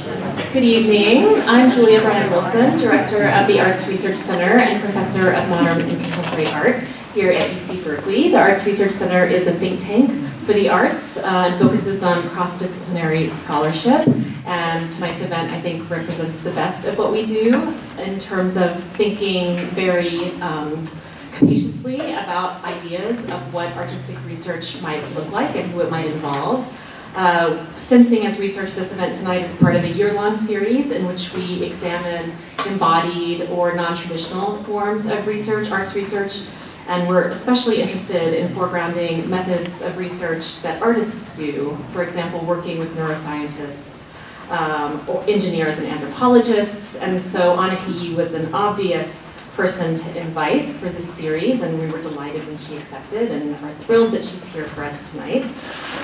Good evening. I'm Julia Brennan-Wilson, Director of the Arts Research Center and Professor of Modern and Contemporary Art here at UC Berkeley. The Arts Research Center is a think tank for the arts and focuses on cross-disciplinary scholarship. And tonight's event, I think, represents the best of what we do in terms of thinking very capaciously about ideas of what artistic research might look like and who it might involve. Sensing has researched this event tonight as part of a year-long series in which we examine embodied or non-traditional forms of research, arts research, and we're especially interested in foregrounding methods of research that artists do, for example, working with neuroscientists, or engineers and anthropologists, and so Anicka Yi was an obvious person to invite for this series, and we were delighted when she accepted and are thrilled that she's here for us tonight.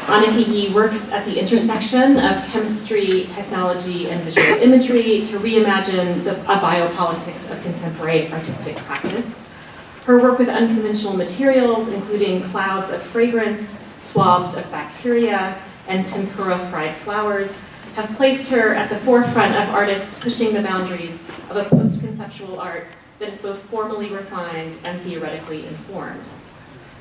Anicka Yi works at the intersection of chemistry, technology, and visual imagery to reimagine a biopolitics of contemporary artistic practice. Her work with unconventional materials, including clouds of fragrance, swabs of bacteria, and tempura fried flowers, have placed her at the forefront of artists pushing the boundaries of a post-conceptual art that is both formally refined and theoretically informed.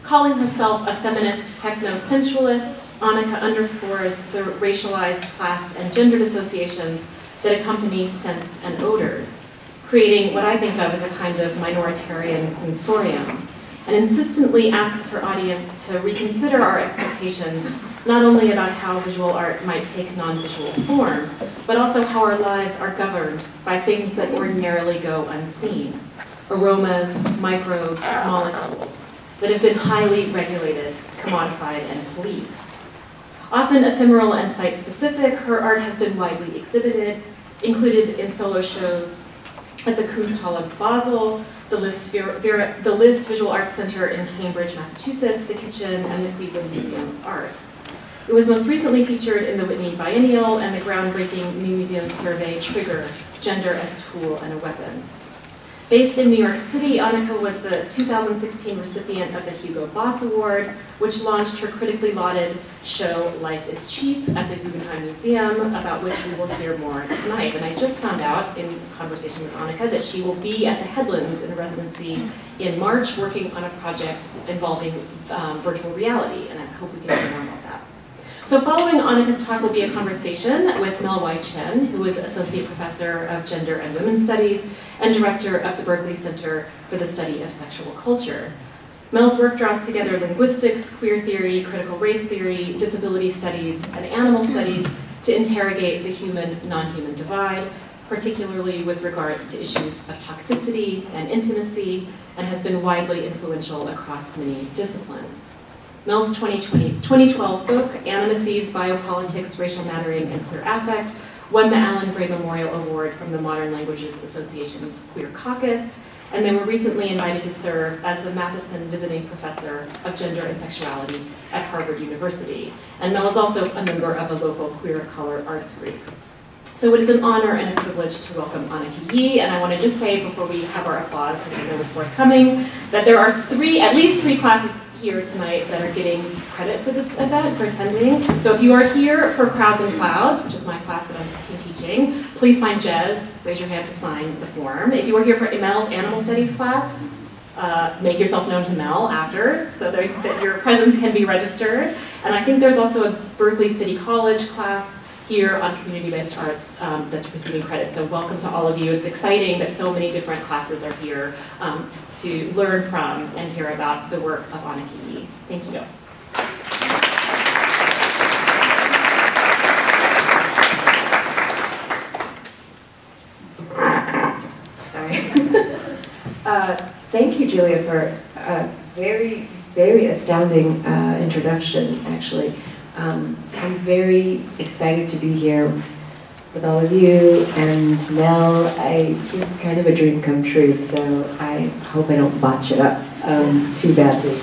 Calling herself a feminist techno-sensualist, Anicka underscores the racialized, classed, and gendered associations that accompany scents and odors, creating what I think of as a kind of minoritarian sensorium, and insistently asks her audience to reconsider our expectations not only about how visual art might take non-visual form, but also how our lives are governed by things that ordinarily go unseen. Aromas, microbes, molecules that have been highly regulated, commodified, and policed. Often ephemeral and site-specific, her art has been widely exhibited, included in solo shows at the Kunsthalle Basel, the List Visual Arts Center in Cambridge, Massachusetts, the Kitchen, and the Cleveland Museum of Art. It was most recently featured in the Whitney Biennial and the groundbreaking New Museum survey Trigger, Gender as a Tool and a Weapon. Based in New York City, Anicka was the 2016 recipient of the Hugo Boss Award, which launched her critically lauded show Life is Cheap at the Guggenheim Museum, about which we will hear more tonight. And I just found out in conversation with Anicka that she will be at the Headlands in residency in March working on a project involving virtual reality, and I hope we can hear more about that. So following Anicka's talk will be a conversation with Chen, who is Associate Professor of Gender and Women's Studies and Director of the Berkeley Center for the Study of Sexual Culture. Mel's work draws together linguistics, queer theory, critical race theory, disability studies, and animal studies to interrogate the human-non-human divide, particularly with regards to issues of toxicity and intimacy, and has been widely influential across many disciplines. Mel's 2012 book, Animacies, Biopolitics, Racial Mattering, and Queer Affect, won the Alan Gray Memorial Award from the Modern Languages Association's Queer Caucus, and they were recently invited to serve as the Matheson Visiting Professor of Gender and Sexuality at Harvard University. And Mel is also a member of a local queer of color arts group. So it is an honor and a privilege to welcome Anicka Yi, and I want to just say before we have our applause, which I know is forthcoming, that there are at least three classes here tonight that are getting credit for this event, for attending. So if you are here for Crowds and Clouds, which is my class that I'm teaching, please find Jez, raise your hand to sign the form. If you are here for Mel's Animal Studies class, make yourself known to Mel after so that your presence can be registered. And I think there's also a Berkeley City College class here on community-based arts that's receiving credit. So welcome to all of you. It's exciting that so many different classes are here to learn from and hear about the work of Anicka Yi. Thank you. Sorry. Thank you, Julia, for a very, very astounding introduction, actually. I'm very excited to be here with all of you and Mel. This is kind of a dream come true, so I hope I don't botch it up too badly.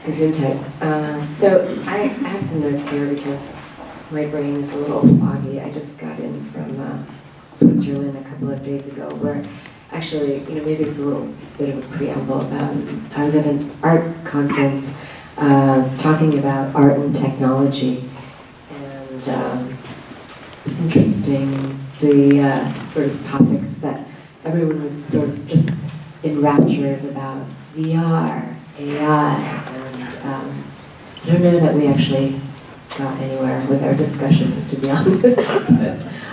Gesundheit. So I have some notes here because my brain is a little foggy. I just got in from Switzerland a couple of days ago, where actually, maybe it's a little bit of a preamble. I was at an art conference talking about art and technology, and It's interesting, the sort of topics that everyone was sort of just in raptures about VR, AI, and I don't know that we actually got anywhere with our discussions, to be honest.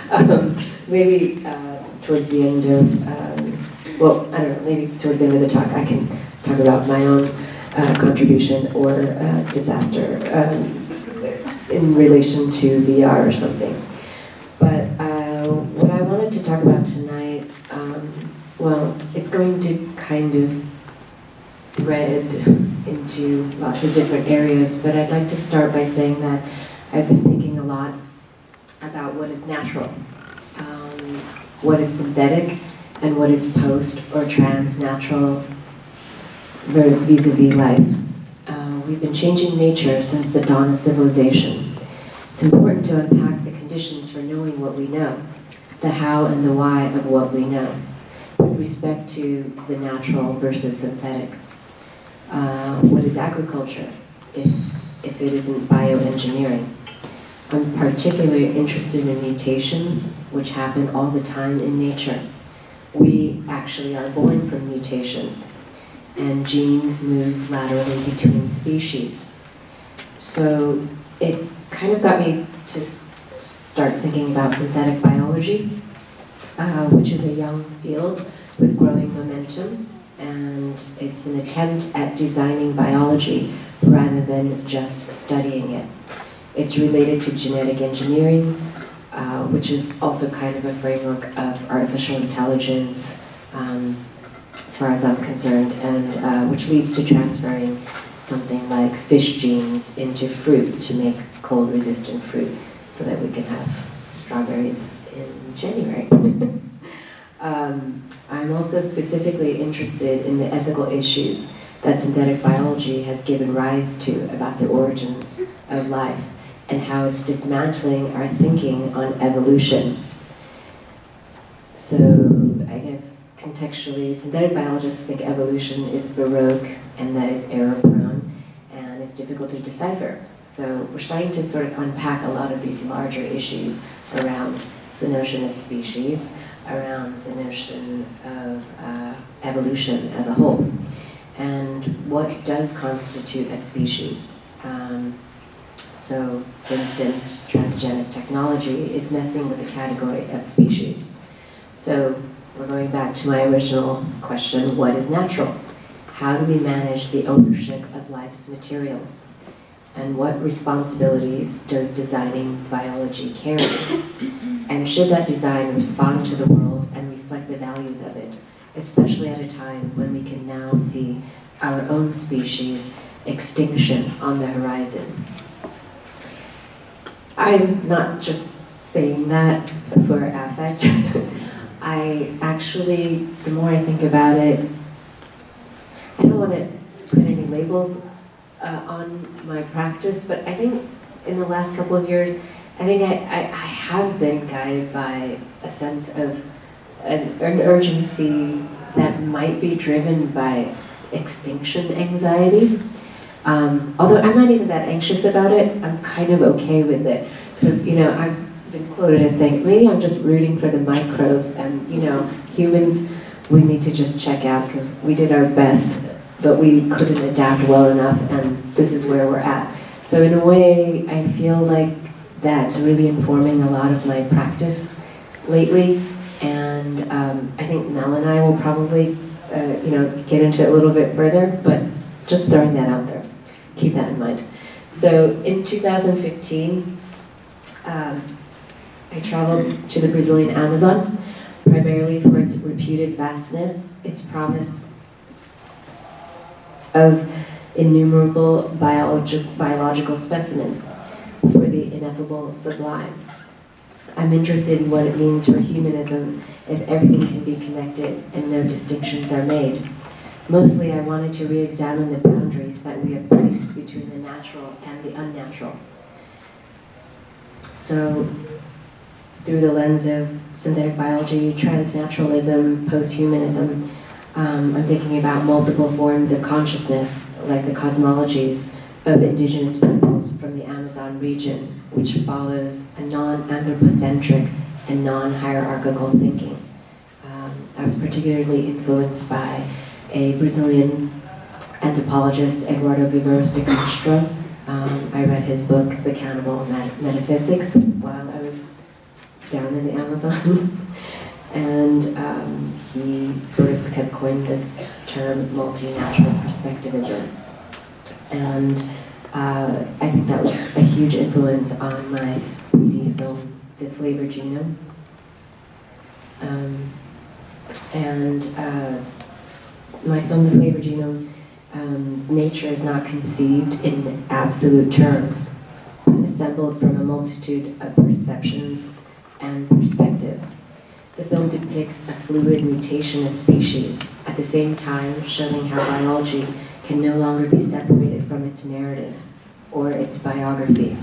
But maybe towards the end of, well, I don't know, maybe towards the end of the talk I can talk about my own contribution or disaster in relation to VR or something. But what I wanted to talk about tonight, well, it's going to kind of thread into lots of different areas, but I'd like to start by saying that I've been thinking a lot about what is natural, what is synthetic, and what is post or transnatural vis-a-vis life. We've been changing nature since the dawn of civilization. It's important to unpack the conditions for knowing what we know, the how and the why of what we know, with respect to the natural versus synthetic. What is agriculture if it isn't bioengineering? I'm particularly interested in mutations, which happen all the time in nature. We actually are born from mutations, and genes move laterally between species. So it kind of got me to start thinking about synthetic biology, which is a young field with growing momentum, and it's an attempt at designing biology rather than just studying it. It's related to genetic engineering, which is also kind of a framework of artificial intelligence, as far as I'm concerned, and which leads to transferring something like fish genes into fruit to make cold-resistant fruit so that we can have strawberries in January. I'm also specifically interested in the ethical issues that synthetic biology has given rise to about the origins of life and how it's dismantling our thinking on evolution. So I guess contextually, synthetic biologists think evolution is baroque and that it's error-prone and it's difficult to decipher. So we're starting to sort of unpack a lot of these larger issues around the notion of species, around the notion of evolution as a whole, and what does constitute a species. So, for instance, transgenic technology is messing with the category of species. So, we're going back to my original question, what is natural? How do we manage the ownership of life's materials? And what responsibilities does designing biology carry? And should that design respond to the world and reflect the values of it, especially at a time when we can now see our own species' extinction on the horizon? I'm not just saying that for affect. I actually, the more I think about it, I don't want to put any labels on my practice, but I think in the last couple of years, I think I have been guided by a sense of an urgency that might be driven by extinction anxiety. Although I'm not even that anxious about it, I'm kind of okay with it. Because, I've been quoted as saying, maybe I'm just rooting for the microbes and, humans, we need to just check out because we did our best, but we couldn't adapt well enough, and this is where we're at. So in a way, I feel like that's really informing a lot of my practice lately, and I think Mel and I will probably, get into it a little bit further, but just throwing that out there. Keep that in mind. So in 2015, I traveled to the Brazilian Amazon, primarily for its reputed vastness, its promise of innumerable biological specimens for the ineffable sublime. I'm interested in what it means for humanism if everything can be connected and no distinctions are made. Mostly I wanted to re-examine the boundaries that we have placed between the natural and the unnatural. So, through the lens of synthetic biology, transnaturalism, post-humanism, I'm thinking about multiple forms of consciousness, like the cosmologies of indigenous people impulse from the Amazon region, which follows a non-anthropocentric and non-hierarchical thinking. I was particularly influenced by a Brazilian anthropologist, Eduardo Viveiros de Castro. I read his book, The Cannibal Metaphysics, while I was down in the Amazon. And he sort of has coined this term multinational perspectivism. And I think that was a huge influence on my 3D film, The Flavor Genome. My film, The Flavor Genome, nature is not conceived in absolute terms, but assembled from a multitude of perceptions and perspectives. The film depicts a fluid mutation of species, at the same time showing how biology can no longer be separated from its narrative or its biography.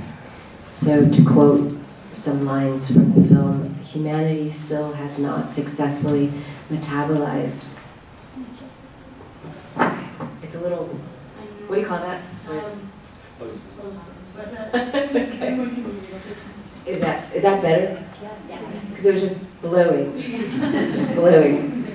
So, to quote some lines from the film, humanity still has not successfully metabolized. It's a little, what do you call that? Okay. Is that better? Because it was just blowing. Just blowing.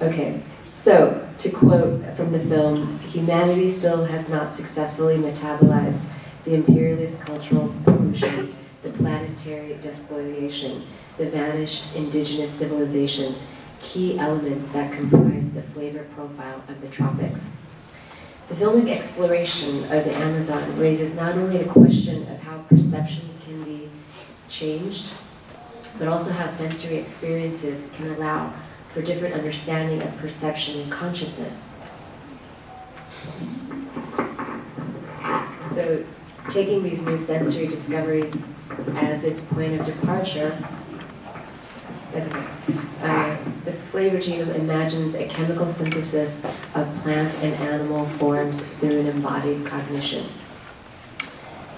Okay, so to quote from the film, humanity still has not successfully metabolized the imperialist cultural pollution, the planetary despoliation, the vanished indigenous civilizations, key elements that comprise the flavor profile of the tropics. The filmic exploration of the Amazon raises not only the question of how perceptions can be changed, but also how sensory experiences can allow for different understanding of perception and consciousness. So, taking these new sensory discoveries as its point of departure, that's okay. The Flavor Genome imagines a chemical synthesis of plant and animal forms through an embodied cognition.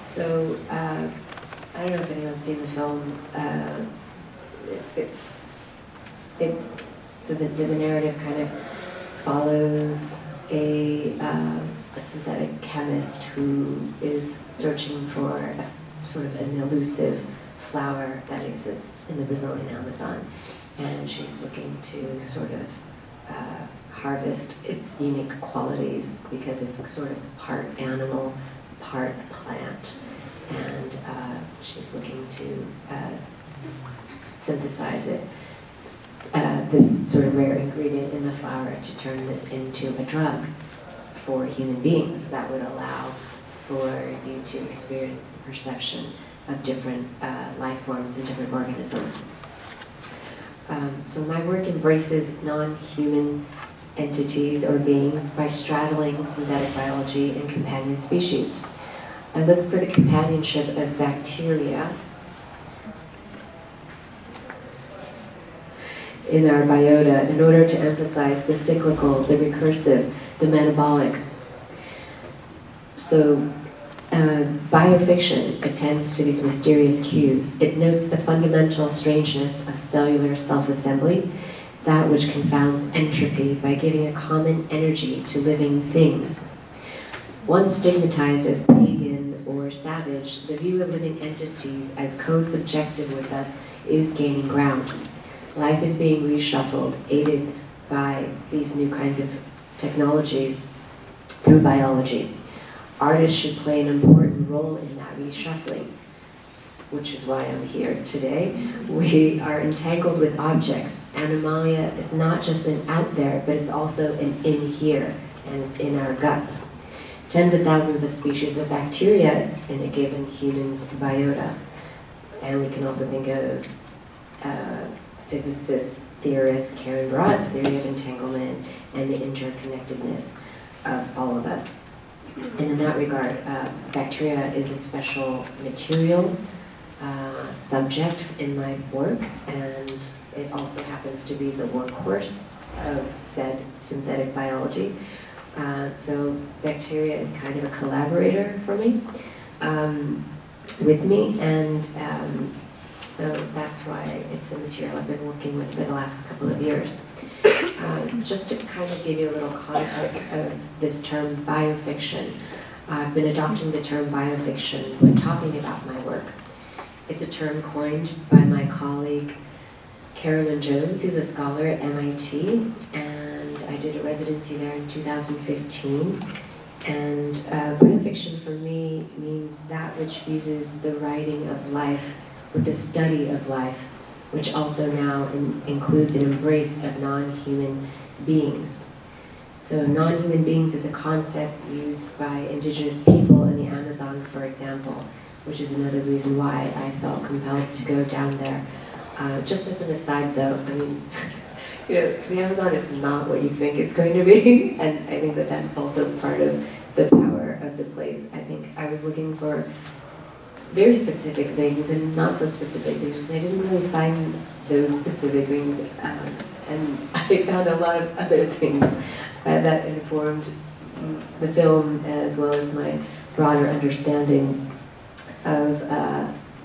So, I don't know if anyone's seen the film. The narrative kind of follows a synthetic chemist who is searching for a sort of an elusive flower that exists in the Brazilian Amazon, and she's looking to sort of harvest its unique qualities because it's sort of part animal, part plant, and she's looking to synthesize it, this sort of rare ingredient in the flower, to turn this into a drug for human beings that would allow for you to experience the perception of different life forms and different organisms. So my work embraces non-human entities or beings by straddling synthetic biology and companion species. I look for the companionship of bacteria in our biota in order to emphasize the cyclical, the recursive, the metabolic. So biofiction attends to these mysterious cues. It notes the fundamental strangeness of cellular self-assembly, that which confounds entropy by giving a common energy to living things. Once stigmatized as pagan or savage, the view of living entities as co-subjective with us is gaining ground. Life is being reshuffled, aided by these new kinds of technologies through biology. Artists should play an important role in that reshuffling, which is why I'm here today. We are entangled with objects. Animalia is not just an out there, but it's also an in here, and it's in our guts. Tens of thousands of species of bacteria in a given human's biota. And we can also think of physicist, theorist Karen Broad's theory of entanglement and the interconnectedness of all of us. And in that regard, bacteria is a special material subject in my work, and it also happens to be the workhorse of said synthetic biology. So bacteria is kind of a collaborator for me, with me, and so that's why it's a material I've been working with for the last couple of years. Just to kind of give you a little context of this term biofiction, I've been adopting the term biofiction when talking about my work. It's a term coined by my colleague Carolyn Jones, who's a scholar at MIT, and I did a residency there in 2015. And biofiction for me means that which fuses the writing of life with the study of life, which also now includes an embrace of non-human beings. So non-human beings is a concept used by indigenous people in the Amazon, for example, which is another reason why I felt compelled to go down there. Just as an aside though, I mean, you know, the Amazon is not what you think it's going to be, and I think that that's also part of the power of the place. I think I was looking for very specific things and not so specific things, and I didn't really find those specific things, and I found a lot of other things that informed the film as well as my broader understanding of,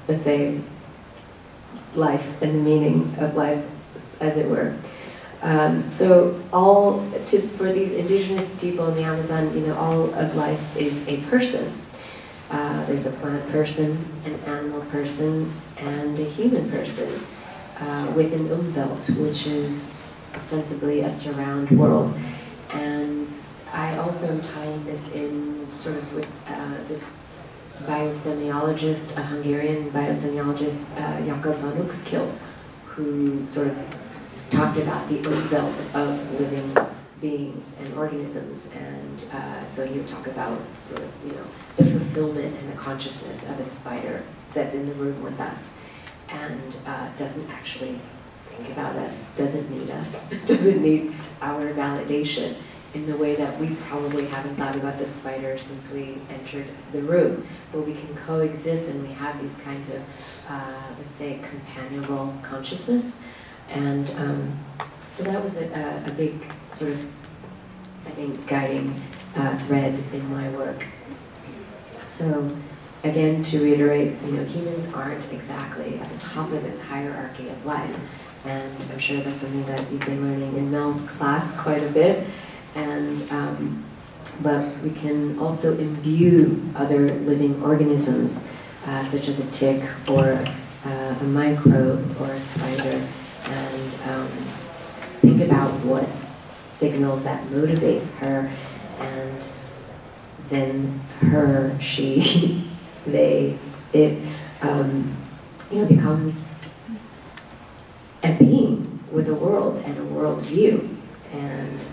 let's say, life and the meaning of life, as it were. So for these indigenous people in the Amazon, you know, all of life is a person. There's a plant person, an animal person, and a human person with an Umwelt, which is ostensibly a surround world. And I also am tying this in sort of with this biosemiologist, a Hungarian biosemiologist, Jakob van Uxkil, who sort of talked about the Umwelt of living beings and organisms, and so he would talk about sort of, you know, the fulfillment and the consciousness of a spider that's in the room with us and doesn't actually think about us, doesn't need us, doesn't need our validation in the way that we probably haven't thought about the spider since we entered the room. But we can coexist and we have these kinds of, let's say, companionable consciousness. And so that was a big sort of, I think, guiding thread in my work. So again, to reiterate, you know, humans aren't exactly at the top of this hierarchy of life. And I'm sure that's something that you've been learning in Mel's class quite a bit. And but we can also imbue other living organisms, such as a tick or a microbe or a spider, and think about what signals that motivate her, and then her, she, they, it, you know, becomes a being with a world and a worldview, and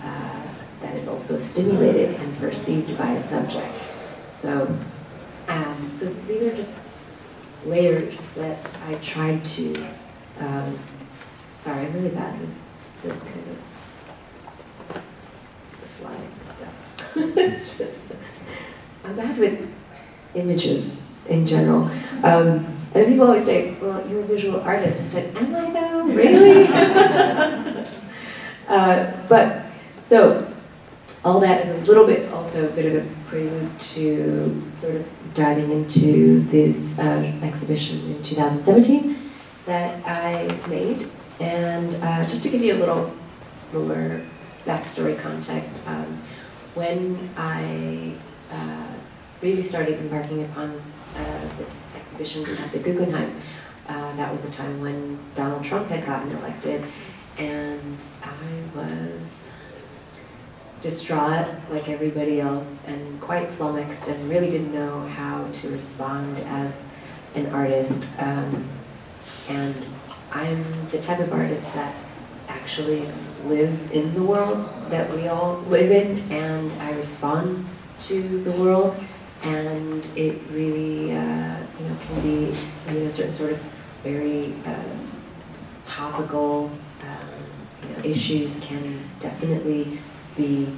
that is also stimulated and perceived by a subject. So, so these are just layers that I tried to. Sorry, I'm really bad with this kind of slide stuff. I'm bad with images in general. And people always say, well, you're a visual artist. I said, am I though? Really? But, so, all that is a little bit, also a bit of a prelude to sort of diving into this exhibition in 2017 that I made. And just to give you a little more backstory context, when I really started embarking upon this exhibition at the Guggenheim, that was a time when Donald Trump had gotten elected, and I was distraught like everybody else and quite flummoxed and really didn't know how to respond as an artist. And I'm the type of artist that actually lives in the world that we all live in, and I respond to the world, and it really, you know, can be, you know, certain sort of very topical, you know, issues can definitely be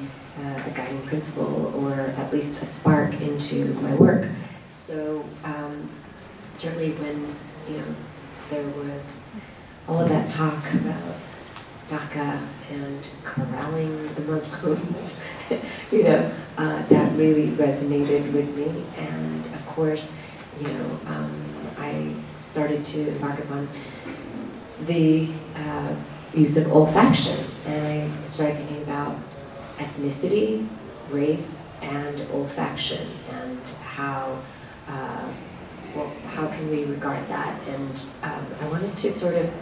a guiding principle or at least a spark into my work. So certainly when, you know, there was all of that talk about DACA and corralling the Muslims, you know, that really resonated with me. And of course, you know, I started to embark upon the use of olfaction, and I started thinking about ethnicity race and olfaction, and how how can we regard that? And I wanted to sort of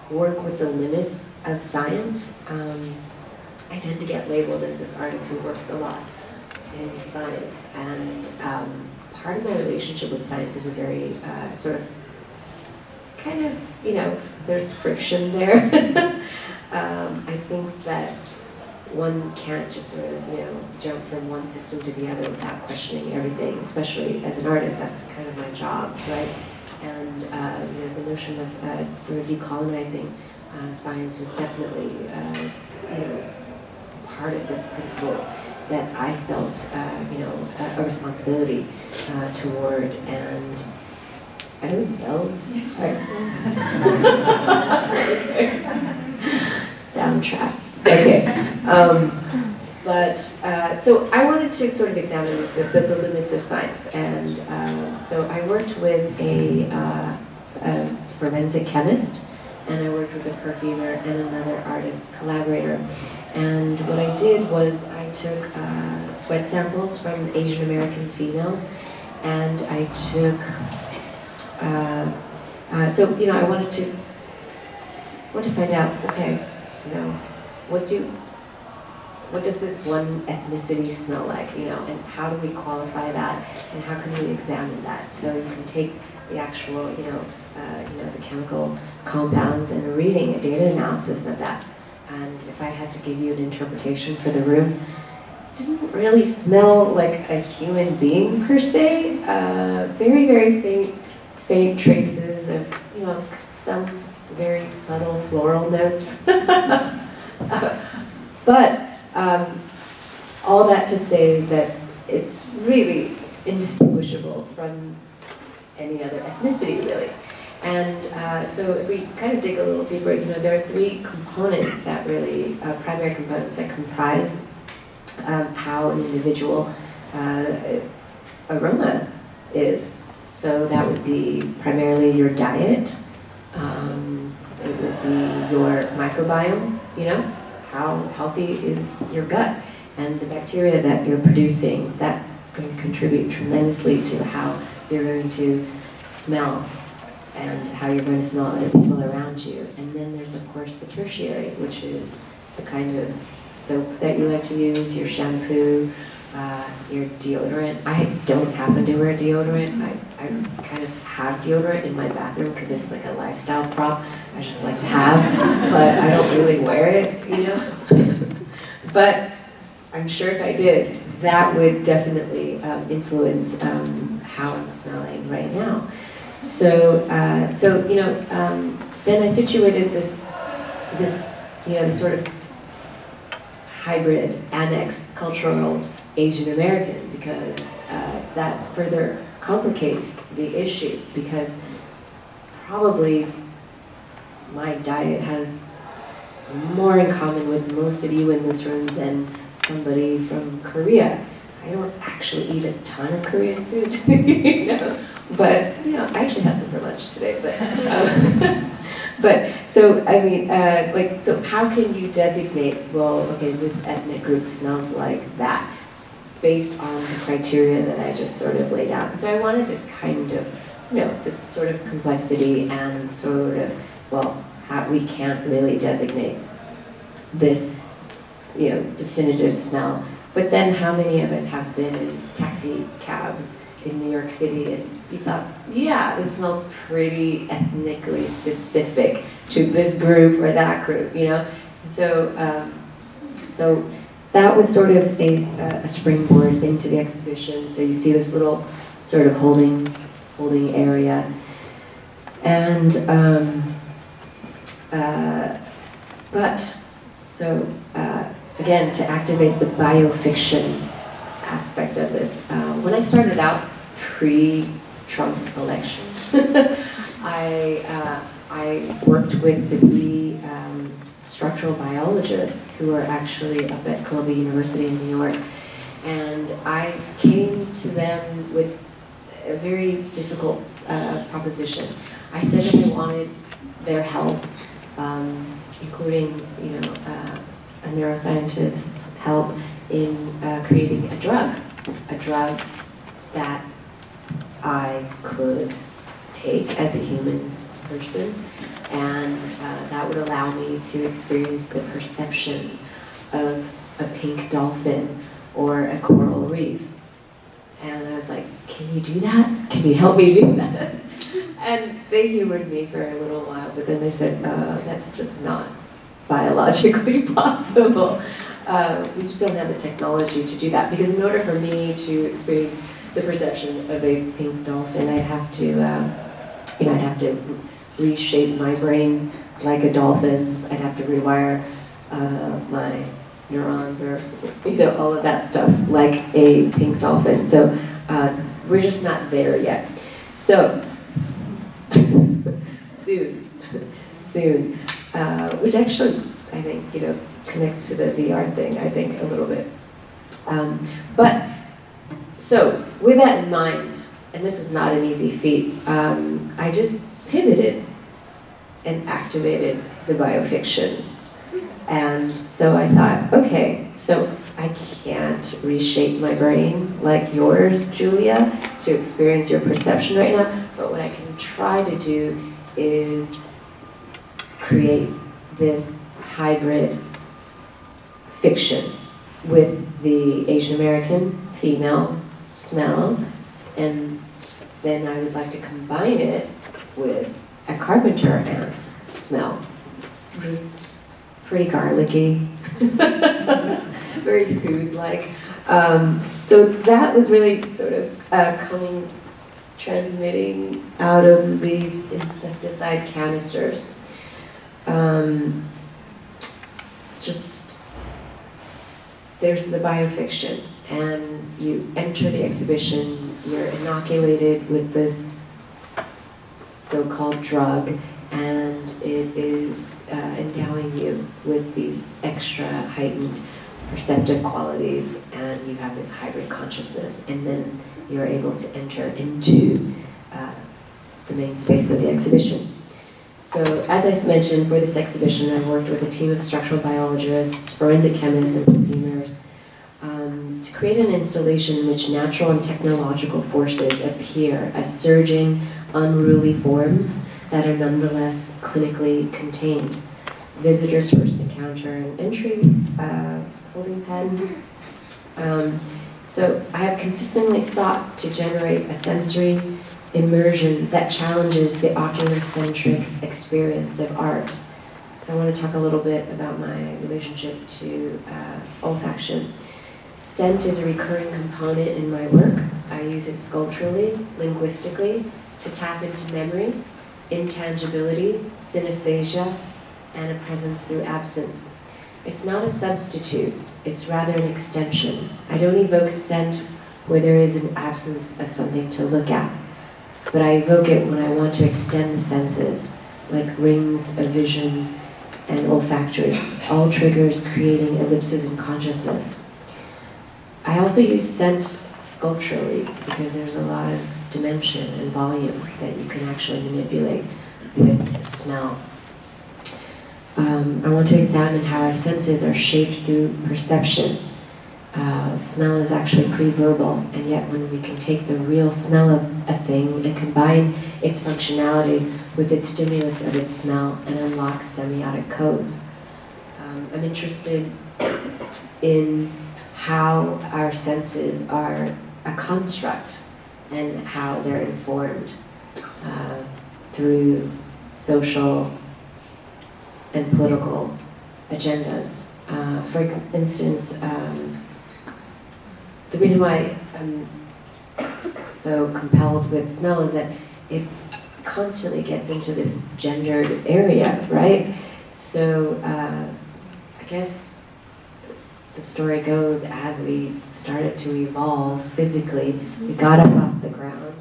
work with the limits of science. I tend to get labeled as this artist who works a lot in science, and part of my relationship with science is a very sort of kind of, there's friction there. I think that one can't just sort of, jump from one system to the other without questioning everything, especially as an artist. That's kind of my job, right? And the notion of sort of decolonizing science was definitely, part of the principles that I felt, a responsibility toward. And are those bells? Soundtrack. Okay. So I wanted to sort of examine the limits of science, and so I worked with a forensic chemist, and I worked with a perfumer and another artist collaborator. And what I did was I took sweat samples from Asian American females, and I took I wanted to find out, okay, what does this one ethnicity smell like, and how do we qualify that, and how can we examine that? So you can take the actual, the chemical compounds and reading a data analysis of that. And if I had to give you an interpretation for the room, it didn't really smell like a human being per se. Very, very faint traces of, some very subtle floral notes. But all that to say that it's really indistinguishable from any other ethnicity, really. And so if we kind of dig a little deeper, there are three components that really, primary components that comprise how an individual aroma is. So that would be primarily your diet. It would be your microbiome, how healthy is your gut, and the bacteria that you're producing. That's going to contribute tremendously to how you're going to smell and how you're going to smell other people around you. And then there's, of course, the tertiary, which is the kind of soap that you like to use, your shampoo, your deodorant. I don't happen to wear deodorant. I kind of have deodorant in my bathroom because it's like a lifestyle prop I just like to have, but I don't really wear it, But I'm sure if I did, that would definitely influence how I'm smelling right now. So, then I situated this sort of hybrid annex cultural Asian American, because that further complicates the issue, because probably my diet has more in common with most of you in this room than somebody from Korea. I don't actually eat a ton of Korean food, but I actually had some for lunch today. But so I mean, so how can you designate? Well, okay, this ethnic group smells like that, based on the criteria that I just sort of laid out. And so I wanted this kind of, this sort of complexity and sort of, we can't really designate this, definitive smell. But then how many of us have been in taxi cabs in New York City and you thought, yeah, this smells pretty ethnically specific to this group or that group, And so that was sort of a springboard into the exhibition. So you see this little sort of holding area. And, again, to activate the biofiction aspect of this, when I started out pre-Trump election, I worked with three structural biologists who are actually up at Columbia University in New York, and I came to them with a very difficult proposition. I said that I wanted their help, including a neuroscientist's help in creating a drug that I could take as a human person, and that would allow me to experience the perception of a pink dolphin or a coral reef. And I was like, can you do that? Can you help me do that? And they humored me for a little while, but then they said, that's just not biologically possible. We just don't have the technology to do that, because in order for me to experience the perception of a pink dolphin, I'd have to reshape my brain like a dolphin's. I'd have to rewire my neurons, or all of that stuff like a pink dolphin. So we're just not there yet. So soon, which actually I think connects to the VR thing, I think, a little bit. But so with that in mind, and this was not an easy feat, I just pivoted and activated the biofiction. And so I thought, okay, so I can't reshape my brain like yours, Julia, to experience your perception right now, but what I can try to do is create this hybrid fiction with the Asian American female smell, and then I would like to combine it with a carpenter ant's smell, which is pretty garlicky, very food-like. So that was really sort of transmitting out of these insecticide canisters. There's the biofiction, and you enter the exhibition, you're inoculated with this so-called drug, and it is endowing you with these extra heightened perceptive qualities, and you have this hybrid consciousness, and then you're able to enter into the main space of the exhibition. So, as I mentioned, for this exhibition, I've worked with a team of structural biologists, forensic chemists, and perfumers to create an installation in which natural and technological forces appear as surging, unruly forms that are nonetheless clinically contained. Visitors first encounter an entry holding pen. So I have consistently sought to generate a sensory immersion that challenges the ocular-centric experience of art. So I want to talk a little bit about my relationship to olfaction. Scent is a recurring component in my work. I use it sculpturally, linguistically, to tap into memory, intangibility, synesthesia, and a presence through absence. It's not a substitute, it's rather an extension. I don't evoke scent where there is an absence of something to look at, but I evoke it when I want to extend the senses, like rings of vision and olfactory, all triggers creating ellipses in consciousness. I also use scent sculpturally because there's a lot of dimension and volume that you can actually manipulate with smell. I want to examine how our senses are shaped through perception. Smell is actually pre-verbal, and yet when we can take the real smell of a thing and combine its functionality with its stimulus of its smell and unlock semiotic codes. I'm interested in how our senses are a construct and how they're informed through social and political agendas. For instance, the reason why I'm so compelled with smell is that it constantly gets into this gendered area, right? So I guess the story goes, as we started to evolve physically, we got up off the ground,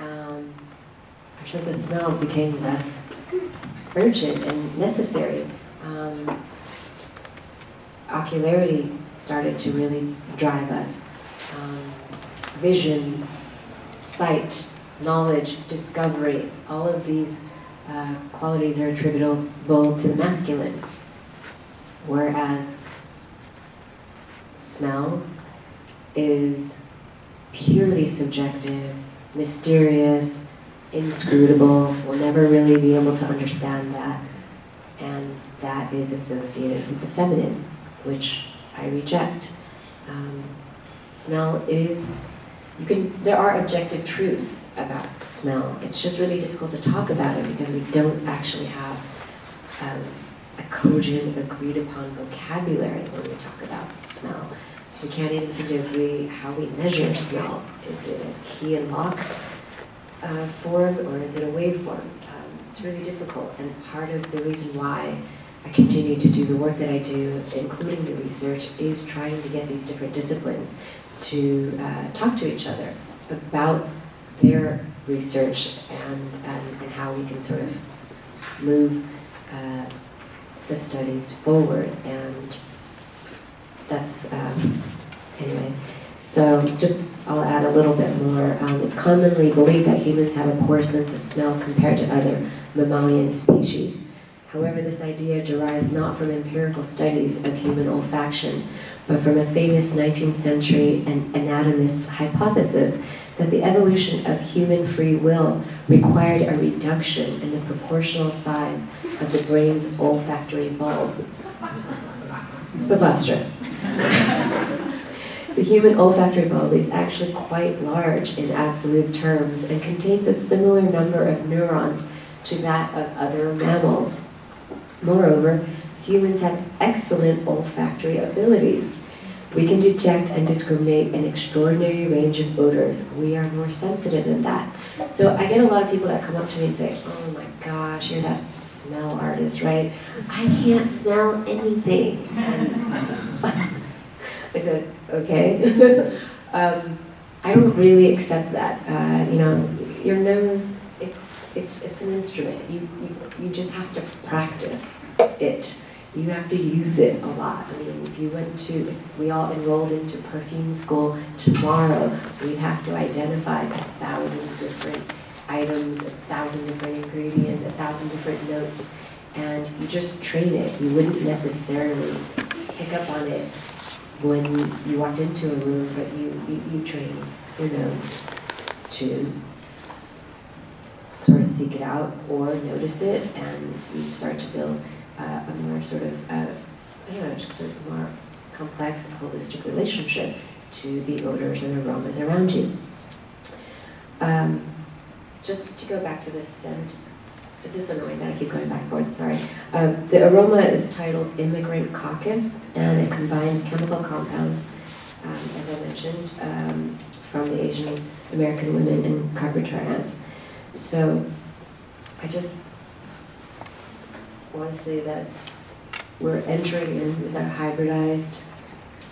our sense of smell became less urgent and necessary. Ocularity started to really drive us. Vision, sight, knowledge, discovery, all of these qualities are attributable to the masculine, whereas smell is purely subjective, mysterious, inscrutable. We'll never really be able to understand that. And that is associated with the feminine, which I reject. Smell is, there are objective truths about smell. It's just really difficult to talk about it because we don't actually have a cogent, agreed upon vocabulary when we talk about smell. We can't even seem to agree how we measure smell. Is it a key and lock form, or is it a waveform? It's really difficult, and part of the reason why I continue to do the work that I do, including the research, is trying to get these different disciplines to talk to each other about their research and how we can sort of move the studies forward. And that's, anyway. So just, I'll add a little bit more. It's commonly believed that humans have a poor sense of smell compared to other mammalian species. However, this idea derives not from empirical studies of human olfaction, but from a famous 19th century anatomist's hypothesis that the evolution of human free will required a reduction in the proportional size of the brain's olfactory bulb. It's preposterous. The human olfactory bulb is actually quite large in absolute terms and contains a similar number of neurons to that of other mammals. Moreover, humans have excellent olfactory abilities. We can detect and discriminate an extraordinary range of odors. We are more sensitive than that. So I get a lot of people that come up to me and say, oh my gosh, you're that smell artist, right? I can't smell anything. And I said, okay. I don't really accept that. Your nose, it's an instrument. You just have to practice it. You have to use it a lot. I mean, if we all enrolled into perfume school tomorrow, we'd have to identify 1,000 different items, 1,000 different ingredients, 1,000 different notes, and you just train it. You wouldn't necessarily pick up on it when you walked into a room, but you train your nose to sort of seek it out or notice it, and you start to build a more sort of, just a more complex, holistic relationship to the odors and aromas around you. Just to go back to this scent, is this annoying that I keep going back and forth? Sorry. The aroma is titled Immigrant Copies, and it combines chemical compounds, as I mentioned, from the Asian American women in carpenter ants. So I just want to say that we're entering in with a hybridized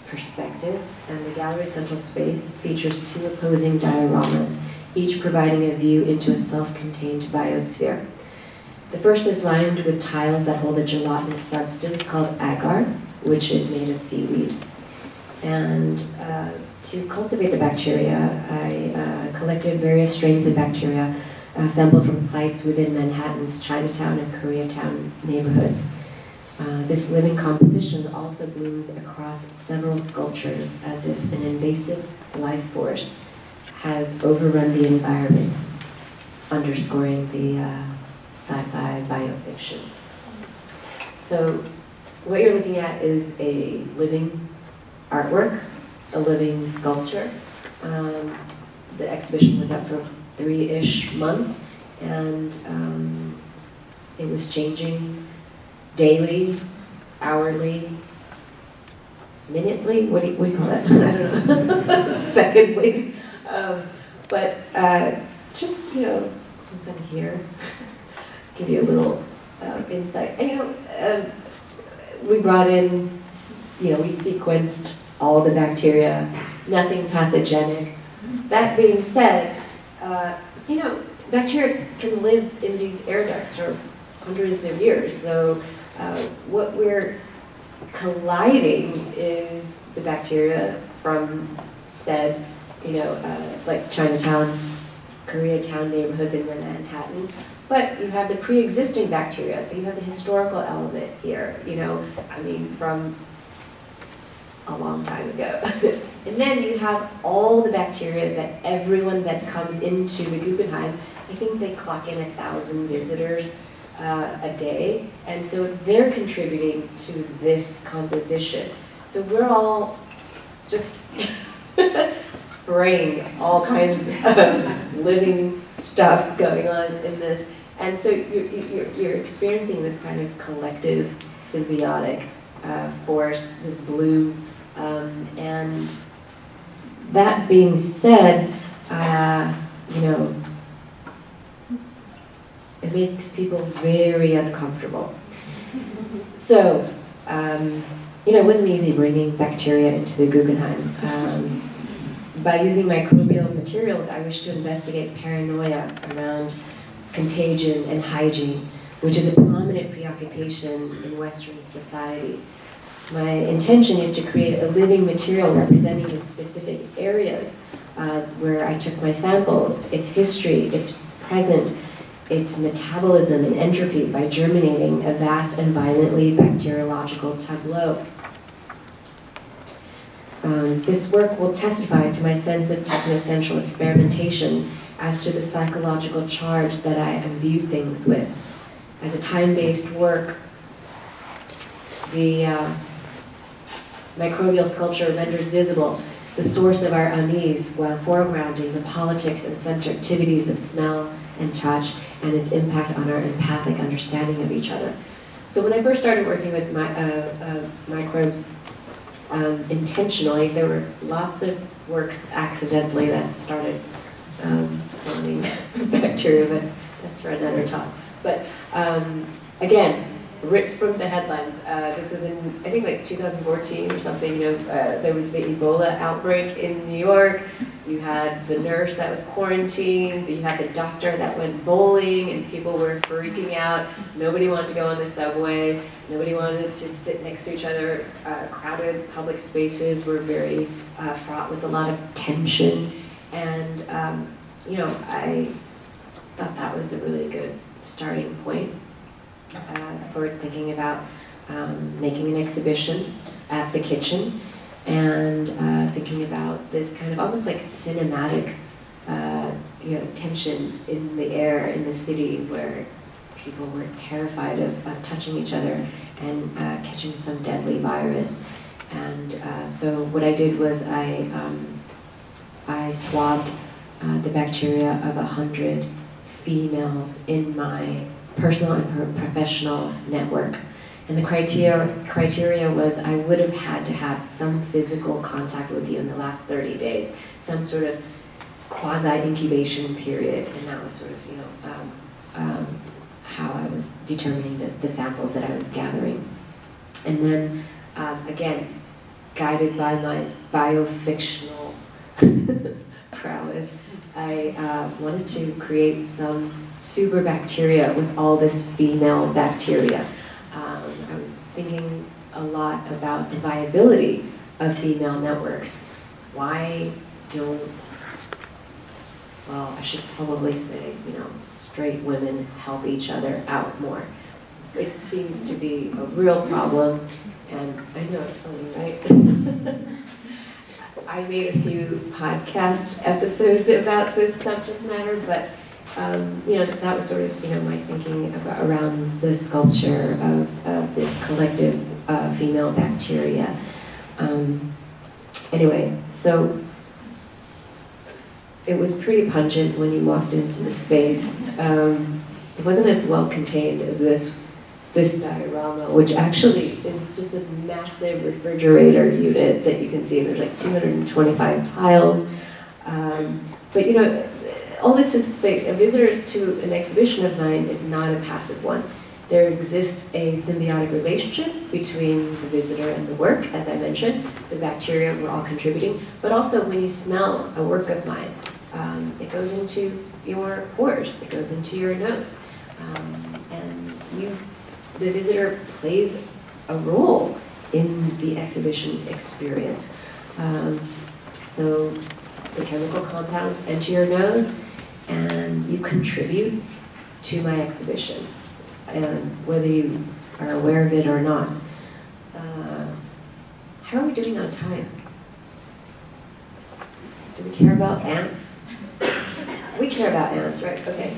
perspective, and the gallery's central space features two opposing dioramas, each providing a view into a self-contained biosphere. The first is lined with tiles that hold a gelatinous substance called agar, which is made of seaweed. And to cultivate the bacteria, I collected various strains of bacteria sampled from sites within Manhattan's Chinatown and Koreatown neighborhoods. This living composition also blooms across several sculptures as if an invasive life force has overrun the environment, underscoring the sci-fi biofiction. So what you're looking at is a living artwork, a living sculpture. The exhibition was up for 3-ish months, and it was changing daily, hourly, minutely, what do you call that? I don't know, secondly. But just, since I'm here, give you a little insight. And, we brought in, we sequenced all the bacteria, nothing pathogenic. That being said, bacteria can live in these air ducts for hundreds of years. So what we're colliding is the bacteria from said, like Chinatown, Koreatown neighborhoods in Manhattan. But you have the pre-existing bacteria, so you have the historical element here, from a long time ago. And then you have all the bacteria that everyone that comes into the Guggenheim, I think they clock in 1,000 visitors a day, and so they're contributing to this composition. So we're all just spraying all kinds of living stuff going on in this. And so you're experiencing this kind of collective symbiotic force, this blue. And that being said, you know, it makes people very uncomfortable. So, you know, it wasn't easy bringing bacteria into the Guggenheim. By using microbial materials, I wish to investigate paranoia around contagion and hygiene, which is a prominent preoccupation in Western society. My intention is to create a living material representing the specific areas where I took my samples, its history, its present, its metabolism and entropy by germinating a vast and violently bacteriological tableau. This work will testify to my sense of technosocial experimentation as to the psychological charge that I imbue things with. As a time-based work, the microbial sculpture renders visible the source of our unease while foregrounding the politics and subjectivities of smell and touch and its impact on our empathic understanding of each other. So when I first started working with microbes intentionally, there were lots of works accidentally that started spawning bacteria, but that's for another talk. But again, ripped from the headlines. This was in, I think, like 2014 or something. You know, there was the Ebola outbreak in New York. You had the nurse that was quarantined. You had the doctor that went bowling, and people were freaking out. Nobody wanted to go on the subway. Nobody wanted to sit next to each other. Crowded public spaces were very fraught with a lot of tension. And, you know, I thought that was a really good starting point for thinking about making an exhibition at the kitchen and thinking about this kind of almost like cinematic you know, tension in the air in the city where people were terrified of touching each other and catching some deadly virus. And so what I did was I swabbed the bacteria of 100 females in my personal and professional network. And the criteria was I would have had to have some physical contact with you in the last 30 days, some sort of quasi-incubation period, and that was sort of, you know, how I was determining the samples that I was gathering. And then, again, guided by my biofictional prowess, I wanted to create some super bacteria with all this female bacteria. I was thinking a lot about the viability of female networks. Why don't, well, I should probably say, you know, straight women help each other out more? It seems to be a real problem, and I know it's funny, right? I made a few podcast episodes about this subject matter, but you know, that was sort of, you know, my thinking about around the sculpture of this collective female bacteria. Anyway, so it was pretty pungent when you walked into the space. It wasn't as well contained as this diorama, which actually is just this massive refrigerator unit that you can see. There's like 225 tiles. But you know, all this is to say, a visitor to an exhibition of mine is not a passive one. There exists a symbiotic relationship between the visitor and the work, as I mentioned. The bacteria were all contributing, but also when you smell a work of mine, it goes into your pores, it goes into your nose, and the visitor plays a role in the exhibition experience. So the chemical compounds enter your nose, and you contribute to my exhibition, whether you are aware of it or not. how are we doing on time? Do we care about ants? We care about ants, right? Okay.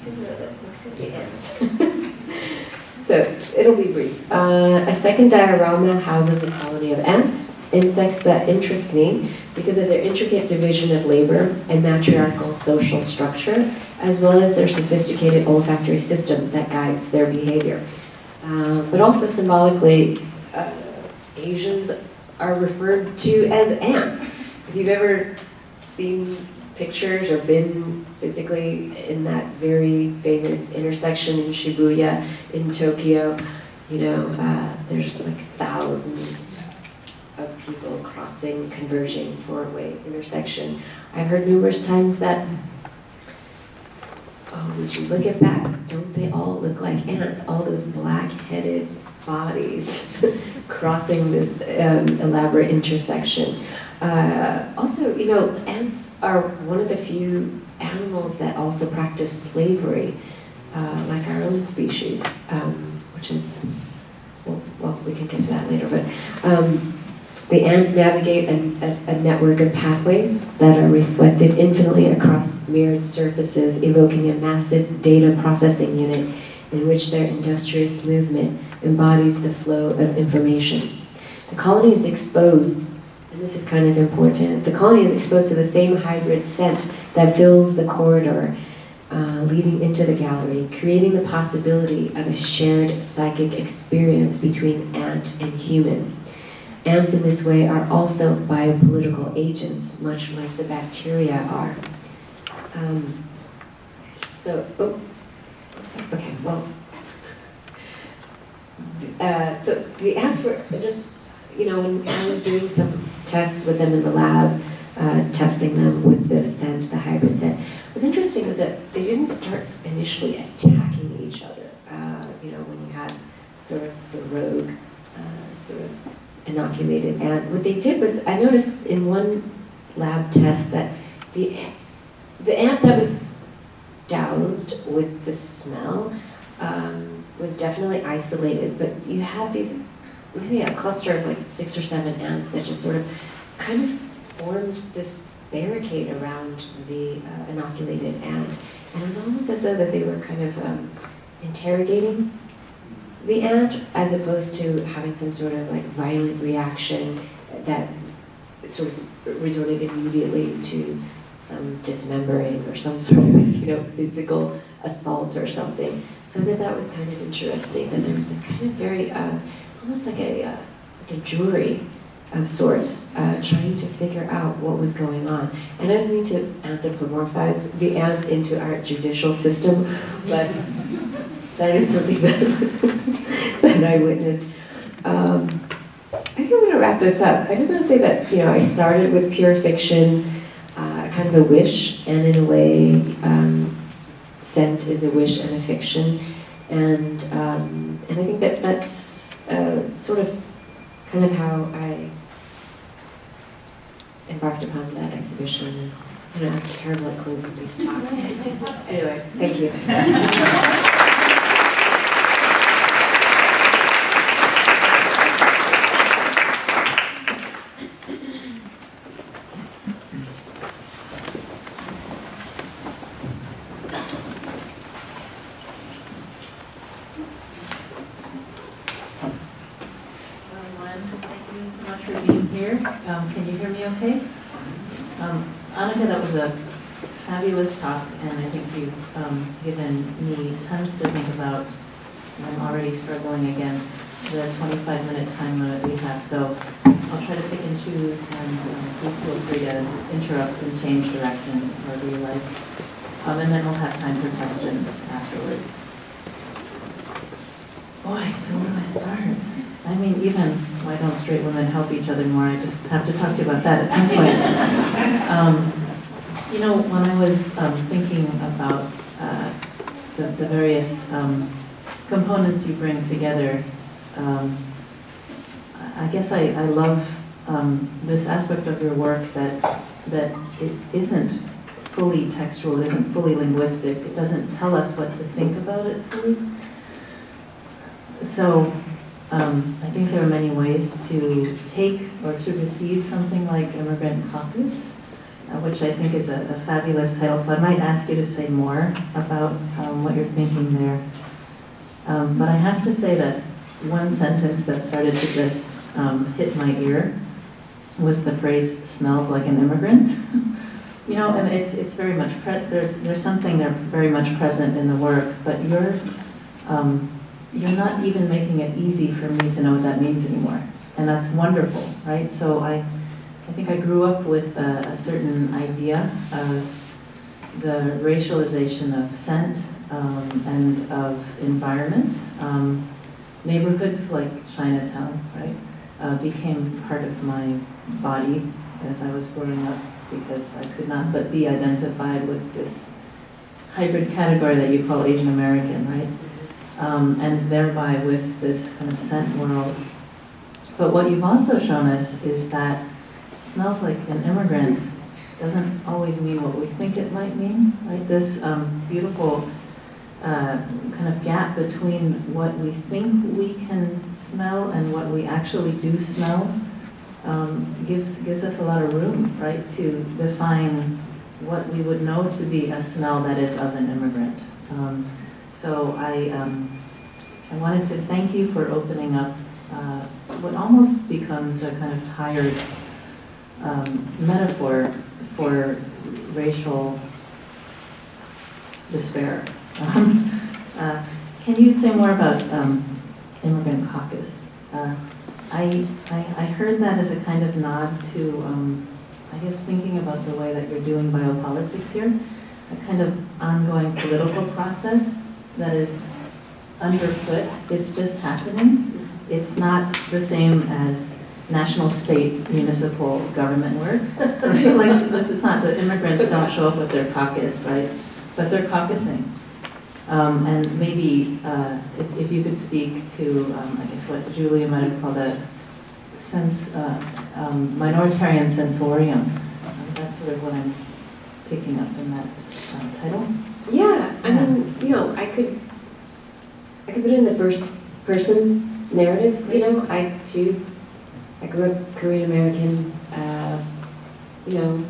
Let's go to ants. So, it'll be brief. A second diorama houses a colony of ants, insects that interest me because of their intricate division of labor and matriarchal social structure, as well as their sophisticated olfactory system that guides their behavior. But also symbolically, Asians are referred to as ants. If you've ever seen pictures or been physically in that very famous intersection in Shibuya in Tokyo, you know, there's like thousands of people crossing, converging, four-way intersection. I've heard numerous times that, oh, would you look at that? Don't they all look like ants? All those black-headed bodies crossing this elaborate intersection. Also, you know, ants are one of the few animals that also practice slavery, like our own species, which is, well, we can get to that later, but the ants navigate a network of pathways that are reflected infinitely across mirrored surfaces, evoking a massive data processing unit in which their industrious movement embodies the flow of information. The colony is exposed, and this is kind of important, the colony is exposed to the same hybrid scent that fills the corridor leading into the gallery, creating the possibility of a shared psychic experience between ant and human. Ants in this way are also biopolitical agents, much like the bacteria are. So the ants were just, you know, when I was doing some tests with them in the lab, testing them with this scent, the hybrid scent, what's interesting is that they didn't start initially attacking each other. You know, when you had sort of the rogue, sort of inoculated ant. What they did was, I noticed in one lab test that the ant that was doused with the smell was definitely isolated, but you had these, maybe a cluster of like 6 or 7 ants that just sort of kind of formed this barricade around the inoculated ant. And it was almost as though that they were kind of interrogating the ant, as opposed to having some sort of like violent reaction that sort of resorted immediately to some dismembering or some sort of, you know, physical assault or something. So that was kind of interesting, that there was this kind of very, almost like a jury of sorts, trying to figure out what was going on. And I don't mean to anthropomorphize the ants into our judicial system, but that is something that I witnessed. I think I'm going to wrap this up. I just want to say that, you know, I started with pure fiction, kind of a wish, and in a way, scent is a wish and a fiction. And I think that's sort of kind of how I embarked upon that exhibition. You know, I'm terrible at closing these talks. Anyway, thank you. Can you hear me okay? Anicka, that was a fabulous talk, and I think you've given me tons to think about. I'm already struggling against the 25-minute time limit we have, so I'll try to pick and choose, and please feel free to interrupt and change direction wherever you like. And then we'll have time for questions afterwards. Boy, so where do I start? I mean, even why don't straight women help each other more? I just have to talk to you about that at some point. You know, when I was thinking about the various components you bring together, I guess I love this aspect of your work that it isn't fully textual, it isn't fully linguistic, it doesn't tell us what to think about it fully. So I think there are many ways to take or to receive something like Immigrant Copies, which I think is a fabulous title. So I might ask you to say more about what you're thinking there. But I have to say that one sentence that started to just hit my ear was the phrase "smells like an immigrant." You know, and it's very much there's something there very much present in the work, but you're not even making it easy for me to know what that means anymore, and that's wonderful, right? So I think I grew up with a certain idea of the racialization of scent and of environment. Neighborhoods like Chinatown, right, became part of my body as I was growing up, because I could not but be identified with this hybrid category that you call Asian American, right? And thereby with this kind of scent world. But what you've also shown us is that smells like an immigrant doesn't always mean what we think it might mean, right? This beautiful kind of gap between what we think we can smell and what we actually do smell gives us a lot of room, right, to define what we would know to be a smell that is of an immigrant. So I wanted to thank you for opening up what almost becomes a kind of tired metaphor for racial despair. Can you say more about Immigrant Caucus? I heard that as a kind of nod to, I guess, thinking about the way that you're doing biopolitics here, a kind of ongoing political process that is underfoot. It's just happening. It's not the same as national, state, municipal government work, right? Like, this is not, the immigrants don't show up with their caucus, right? But they're caucusing. And maybe if you could speak to, I guess what Julia might have called a minoritarian sensorium. That's sort of what I'm picking up in that title. Yeah, I mean, you know, I could put it in the first person narrative, you know. I grew up Korean American, you know,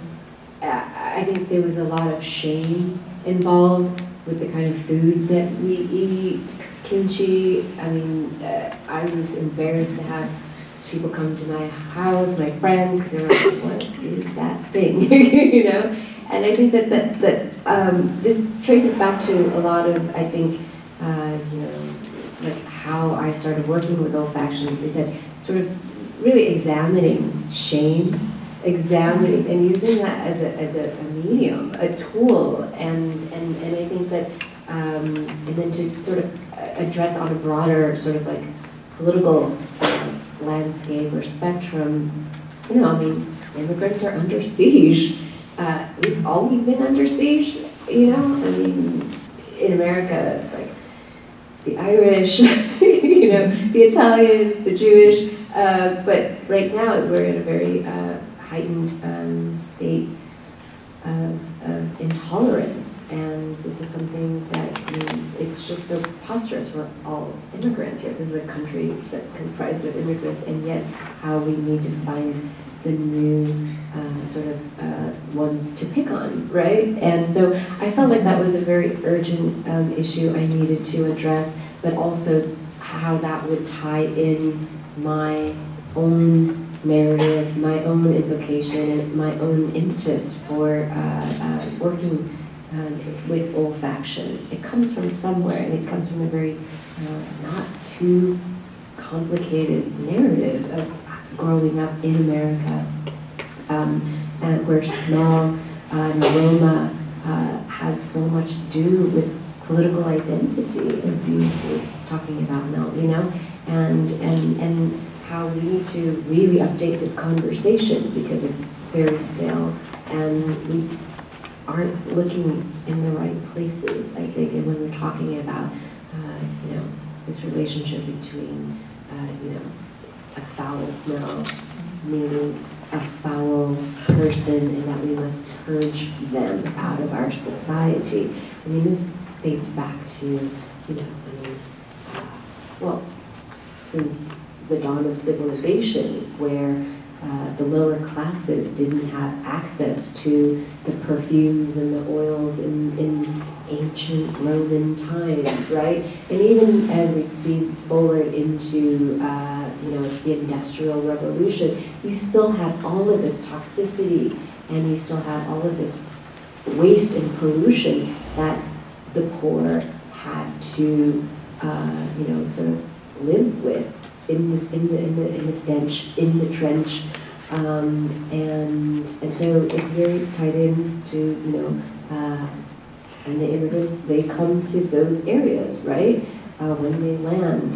I think there was a lot of shame involved with the kind of food that we eat, kimchi. I mean, I was embarrassed to have people come to my house, my friends, because they were like, what is that thing, you know? And I think that this traces back to a lot of, I think, you know, like how I started working with olfaction, is that sort of really examining shame, examining and using that as a medium, a tool, and I think that, and then to sort of address on a broader sort of like political landscape or spectrum, you know, I mean, immigrants are under siege. We've always been under siege, you know, I mean, in America, it's like the Irish, you know, the Italians, the Jewish, but right now we're in a very heightened state of intolerance, and this is something that, I mean, it's just so preposterous. We're all immigrants here. This is a country that's comprised of immigrants, and yet how we need to find the new sort of ones to pick on, right? And so I felt like that was a very urgent issue I needed to address, but also how that would tie in my own narrative, my own implication, and my own impetus for working with olfaction. It comes from somewhere, and it comes from a very not too complicated narrative of growing up in America, and where smell and aroma has so much to do with political identity, as you were talking about now, you know, and how we need to really update this conversation because it's very stale and we aren't looking in the right places, I think, and when we're talking about, you know, this relationship between, you know, a foul smell, meaning a foul person, and that we must purge them out of our society. I mean, this dates back to, you know, I mean, well, since the dawn of civilization, where the lower classes didn't have access to the perfumes and the oils in ancient Roman times, right? And even as we speed forward into the Industrial Revolution, you still have all of this toxicity, and you still have all of this waste and pollution that the poor had to sort of live with in the stench, in the trench, and so it's very tied into and the immigrants, they come to those areas, right, when they land,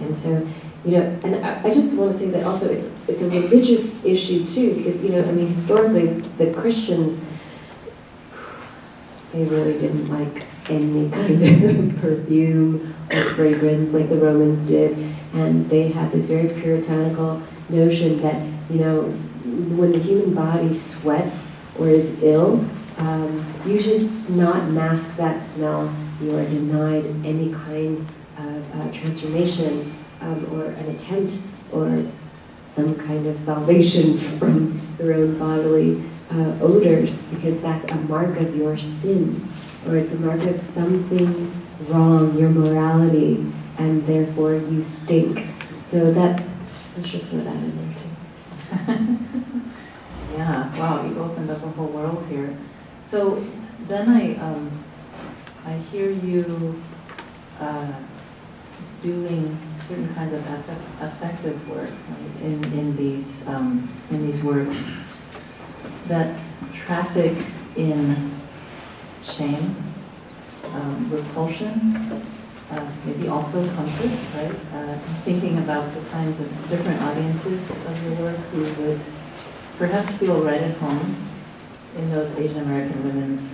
and so and I just want to say that also it's a religious issue too, because historically the Christians, they really didn't like any kind of perfume or fragrance like the Romans did, and they had this very puritanical notion that when the human body sweats or is ill, you should not mask that smell. You are denied any kind of transformation or an attempt or some kind of salvation from your own bodily odors, because that's a mark of your sin, or it's a mark of something wrong, your morality, and therefore you stink. So let's just throw that in there too. Yeah, wow, you opened up a whole world here. So then I hear you doing certain kinds of affective work, right, in these works that traffic in shame, repulsion, maybe also comfort, right? Thinking about the kinds of different audiences of your work who would perhaps feel right at home in those Asian American women's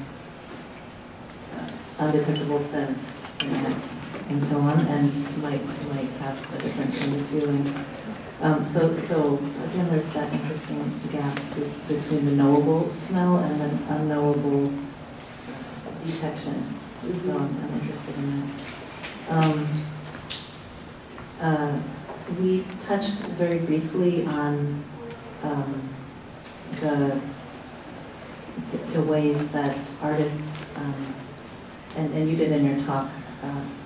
undetectable sense, and so on, and might have a different kind of feeling. So again, there's that interesting gap between the knowable smell and an unknowable detection. So I'm interested in that. We touched very briefly on the ways that artists, and you did in your talk,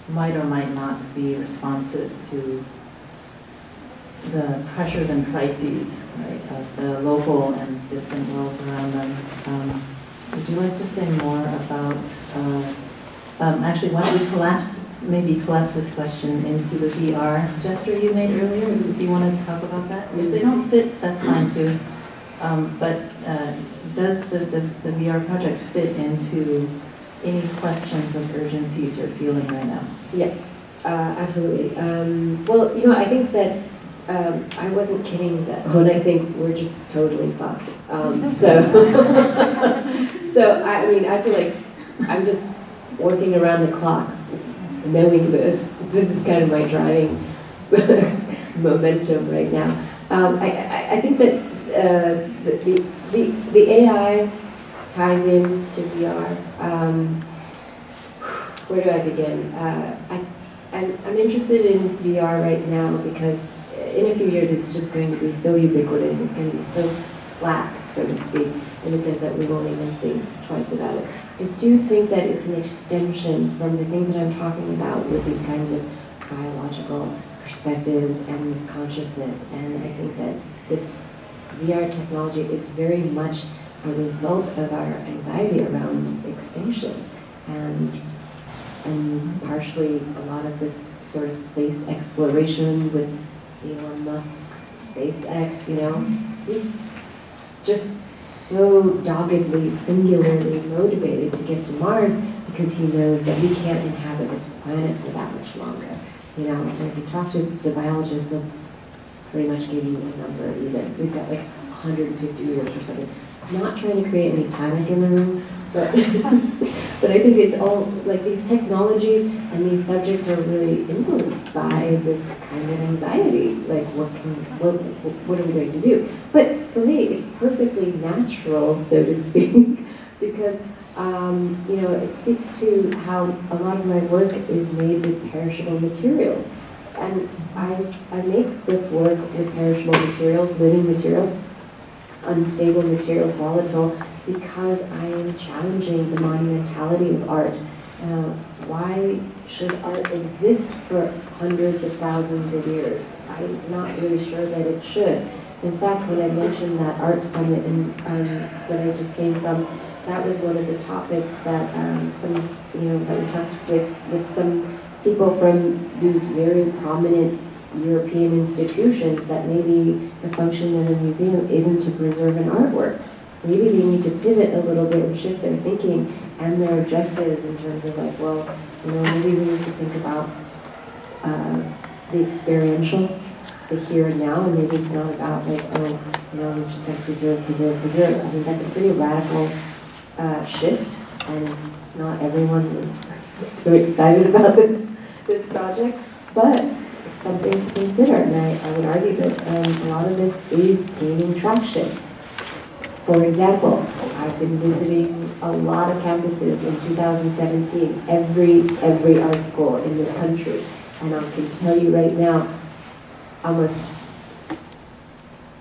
might or might not be responsive to the pressures and crises, right, of the local and distant worlds around them. Would you like to say more about, actually, why don't we collapse this question into the VR gesture you made earlier, if you want to talk about that? If they don't fit, that's fine too. But does the VR project fit into any questions of urgencies you're feeling right now? Yes, absolutely. Well, I think that I wasn't kidding when I think we're just totally fucked. So I feel like I'm just working around the clock, knowing this. This is kind of my driving momentum right now. I think that the AI ties in to VR. Where do I begin? I'm interested in VR right now because in a few years it's just going to be so ubiquitous, it's going to be so flat, so to speak, in the sense that we won't even think twice about it. I do think that it's an extension from the things that I'm talking about with these kinds of biological perspectives and this consciousness, and I think that this VR technology is very much a result of our anxiety around extinction, and partially a lot of this sort of space exploration with Elon Musk's SpaceX, he's just so doggedly, singularly motivated to get to Mars because he knows that we can't inhabit this planet for that much longer. And if you talk to the biologists, they'll pretty much give you a number even. We've got like 150 years or something. I'm not trying to create any panic in the room, but but I think it's all like these technologies and these subjects are really influenced by this kind of anxiety. Like what are we going to do? But for me, it's perfectly natural, so to speak, because it speaks to how a lot of my work is made with perishable materials. And I make this work with perishable materials, living materials, unstable materials, volatile, because I am challenging the monumentality of art. Why should art exist for hundreds of thousands of years? I'm not really sure that it should. In fact, when I mentioned that art summit that I just came from, that was one of the topics that that we talked with some people from these very prominent European institutions, that maybe the function of a museum isn't to preserve an artwork. Maybe they need to pivot a little bit and shift their thinking and their objectives in terms of like, well, maybe we need to think about the experiential, the here and now, and maybe it's not about like, we just have to preserve. I think that's a pretty radical shift, and not everyone was so excited about this project, but it's something to consider, and I would argue that a lot of this is gaining traction. For example, I've been visiting a lot of campuses in 2017, every art school in this country, and I can tell you right now, almost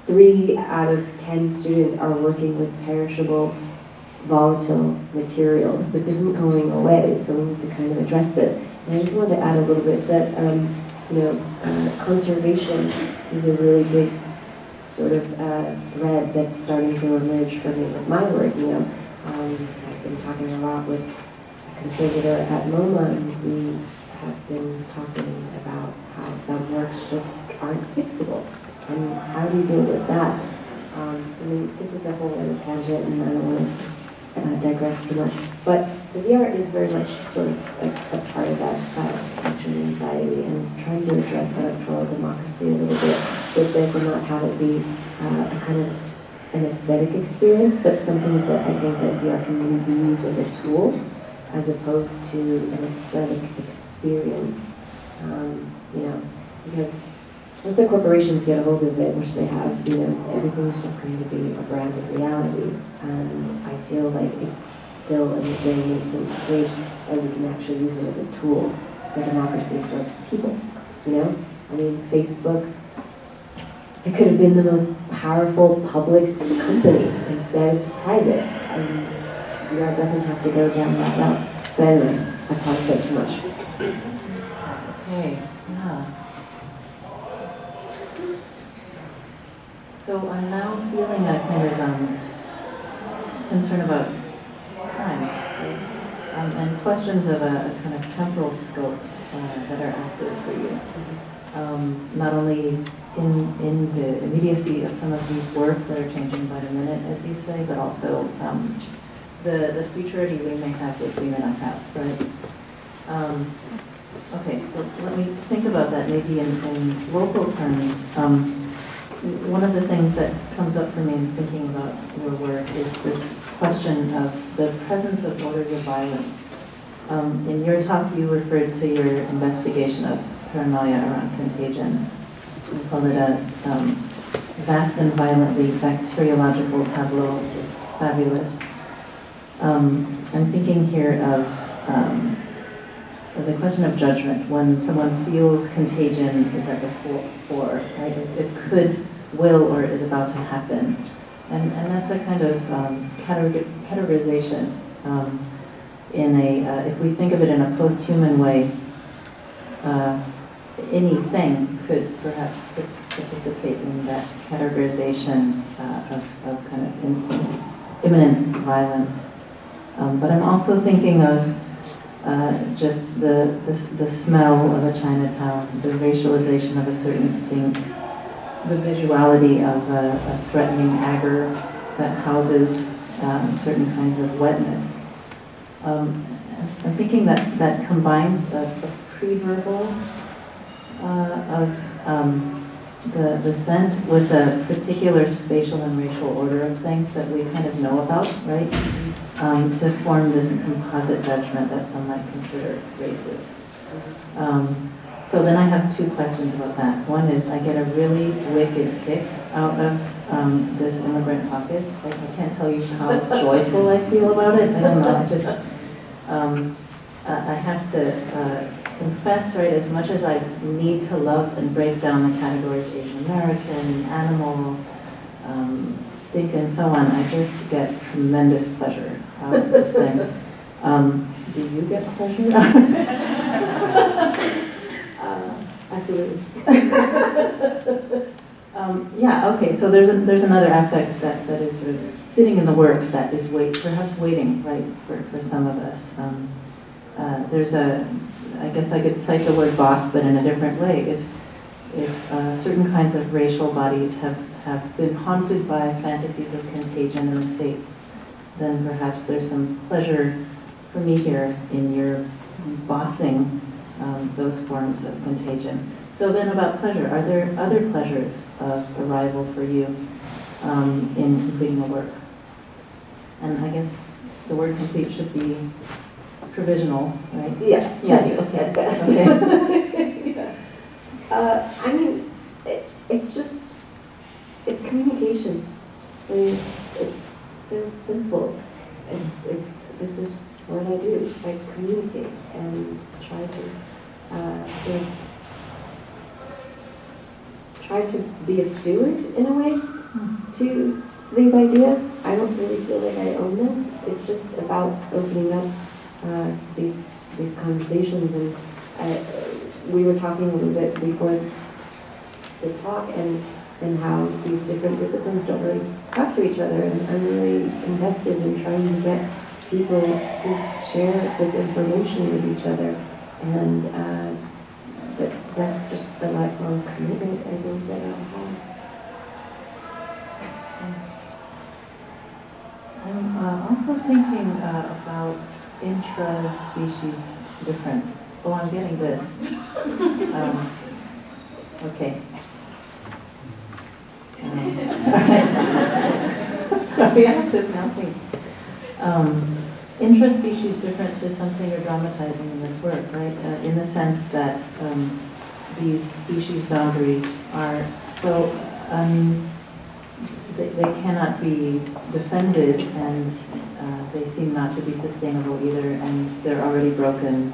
3 out of 10 students are working with perishable, volatile materials. This isn't going away, so we need to kind of address this. And I just wanted to add a little bit that, conservation is a really big sort of thread that's starting to emerge for me with my work. I've been talking a lot with a conservator at MoMA, and we have been talking about how some works just aren't fixable. And how do you deal with that? This is a whole other tangent, and I don't want to digress too much. But the VR is very much sort of like a part of that extinction anxiety, and trying to address electoral democracy a little bit with this, and not have it be a kind of an aesthetic experience, but something that I think that VR can really be used as a tool, as opposed to an aesthetic experience. Because once the corporations get a hold of it, which they have, everything's just going to be a brand of reality. And I feel like it's still in this very nascent stage, and we can actually use it as a tool for democracy for people. Facebook, it could have been the most powerful public company. Instead, it's private. And VR doesn't have to go down that route. But anyway, I probably said too much. Okay, yeah. So I'm now feeling a kind of concern about time, right? And questions of a kind of temporal scope that are active for you. Not only in the immediacy of some of these works that are changing by the minute, as you say, but also the futurity we may have, which we may not have, right? Okay, so let me think about that maybe in local terms. One of the things that comes up for me in thinking about your work is this question of the presence of orders of violence. In your talk, you referred to your investigation of paranoia around contagion. You called it a vast and violently bacteriological tableau, which is fabulous. I'm thinking here of the question of judgment. When someone feels contagion is at the fore, right? It could, will, or is about to happen. And that's a kind of categorization if we think of it in a post-human way, anything could perhaps participate in that categorization of kind of imminent violence. But I'm also thinking of just the smell of a Chinatown, the racialization of a certain stink, the visuality of a threatening agar that houses certain kinds of wetness. I'm thinking that combines a pre-verbal of the scent with a particular spatial and racial order of things that we kind of know about, right? To form this composite judgment that some might consider racist. So then I have 2 questions about that. One is, I get a really wicked kick out of this Immigrant Caucus. I can't tell you how joyful I feel about it. I don't know, I just, I have to confess, right, as much as I need to love and break down the categories Asian American, animal, stink and so on, I just get tremendous pleasure out of this thing. Do you get pleasure out of this? Absolutely. Yeah, okay, so there's another aspect that is sort of sitting in the work that is perhaps waiting, right, for some of us. There's I guess I could cite the word boss, but in a different way. If certain kinds of racial bodies have been haunted by fantasies of contagion in the States, then perhaps there's some pleasure for me here in your bossing those forms of contagion. So then about pleasure, are there other pleasures of arrival for you in completing the work? And I guess the word complete should be provisional, right? Yeah, tenuous at best. Okay. Yeah. I mean, it's communication. I mean, it's so simple. This is what I do. I communicate and try to be a steward in a way to these ideas. I don't really feel like I own them. It's just about opening up these conversations, and we were talking a little bit before the talk, and how these different disciplines don't really talk to each other, and I'm really invested in trying to get people to share this information with each other, and that's just a lifelong commitment I think that I'll have. I'm also thinking about intra-species difference. Oh, I'm getting this. Okay. Sorry, I have to now think. Intra-species difference is something you're dramatizing in this work, right? In the sense that these species boundaries are so they cannot be defended, and they seem not to be sustainable either, and they're already broken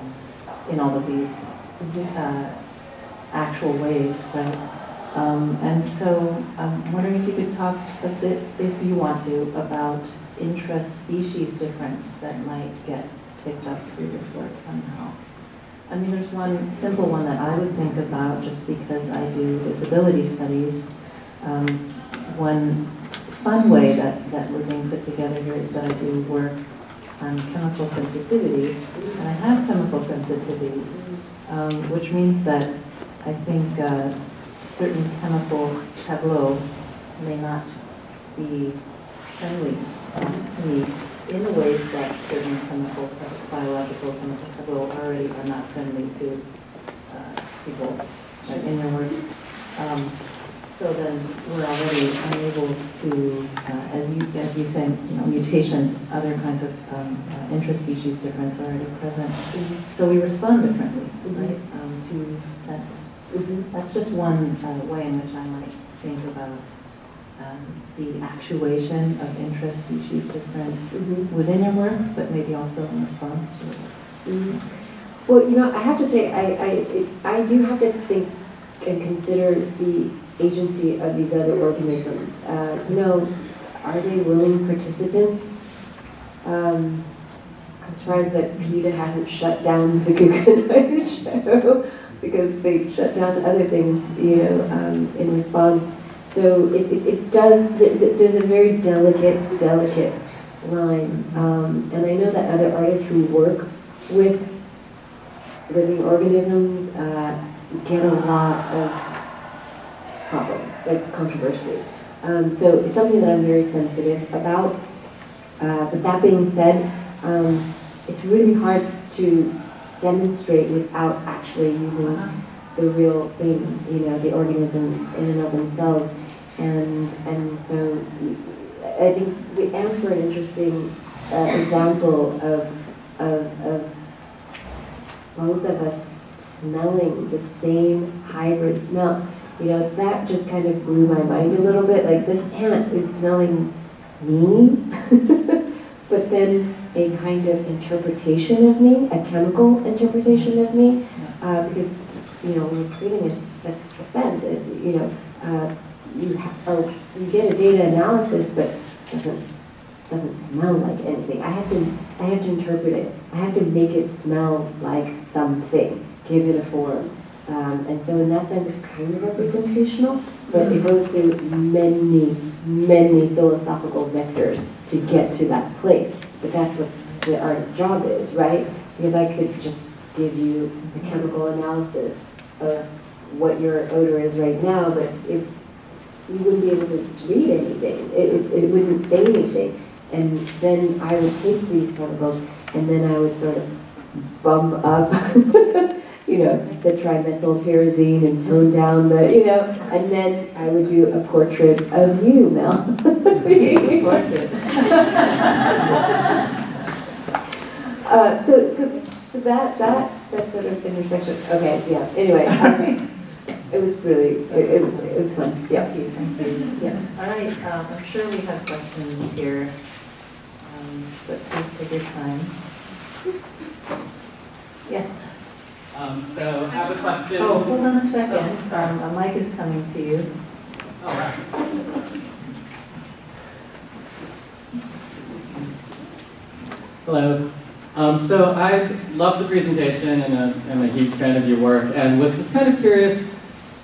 in all of these actual ways, right? And so I'm wondering if you could talk a bit, if you want to, about intra-species difference that might get picked up through this work somehow. I mean, there's one simple one that I would think about just because I do disability studies. One fun way that we're being put together here is that I do work on chemical sensitivity, and I have chemical sensitivity, which means that I think certain chemical tableau may not be friendly to me in the ways that certain biological chemical tableau already are not friendly to people in your work. So then we're already unable to, as you say, mutations, other kinds of intraspecies difference are already present. So we respond differently, right, to scent. That's just one way in which I might think about the actuation of intraspecies difference within your work, but maybe also in response to it. Well, I have to say, I do have to think and consider the agency of these other organisms. Are they willing participants? I'm surprised that PETA hasn't shut down the Guggenheim show because they shut down other things, in response. So it does, there's a very delicate line. And I know that other artists who work with living organisms get a lot of problems, like controversy. So it's something that I'm very sensitive about. But that being said, it's really hard to demonstrate without actually using the real thing, the organisms in and of themselves. And so I think the ants were an interesting example of both of us smelling the same hybrid smell. That just kind of blew my mind a little bit. Like, this ant is smelling me, but then a kind of interpretation of me, a chemical interpretation of me, because, you know, when you're creating a scent, you know, you get a data analysis, but it doesn't smell like anything. I have to interpret it. I have to make it smell like something, give it a form. And so in that sense, it's kind of representational, but it goes through many philosophical vectors to get to that place. But that's what the artist's job is, right? Because I could just give you a chemical analysis of what your odor is right now, but you wouldn't be able to read anything. It wouldn't say anything. And then I would take these chemicals and then I would sort of bump up, you know, the trimethylpyrazine and tone down the, you know, and then I would do a portrait of you, Mel. Portrait. So that sort of intersection. Okay, yeah. Anyway, it was really it was fun. Yeah. Thank you. Thank you. Yeah. All right. I'm sure we have questions here, but please take your time. Yes. So I have a question. Oh, hold on a second. A mic is coming to you. All right. Hello. So I love the presentation and I'm a huge fan of your work, and was just kind of curious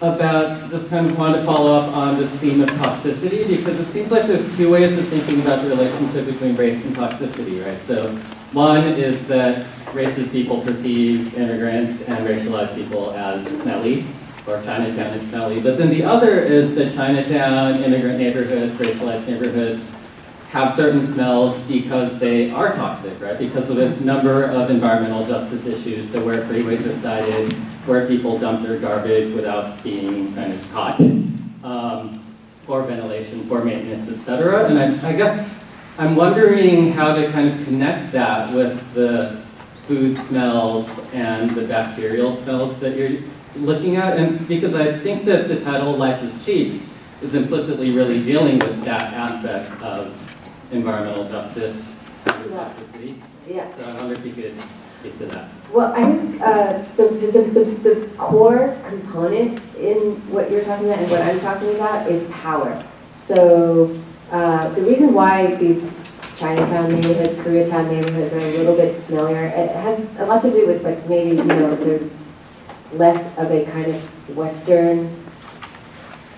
about, just kind of wanted to follow up on this theme of toxicity, because it seems like there's two ways of thinking about the relationship between race and toxicity, right? So one is that racist people perceive immigrants and racialized people as smelly, or Chinatown is smelly, but then the other is that Chinatown, immigrant neighborhoods, racialized neighborhoods, have certain smells because they are toxic, right? Because of a number of environmental justice issues. So where freeways are sited, where people dump their garbage without being kind of caught, poor ventilation, poor maintenance, et cetera. And I guess I'm wondering how to kind of connect that with the food smells and the bacterial smells that you're looking at. And because I think that the title Life is Cheap is implicitly really dealing with that aspect of environmental justice and toxicity. Yeah. So I wonder if you could speak to that. Well, I think the core component in what you're talking about and what I'm talking about is power. So the reason why these Chinatown neighborhoods, Koreatown neighborhoods are a little bit smellier, it has a lot to do with, like, maybe, you know, there's less of a kind of Western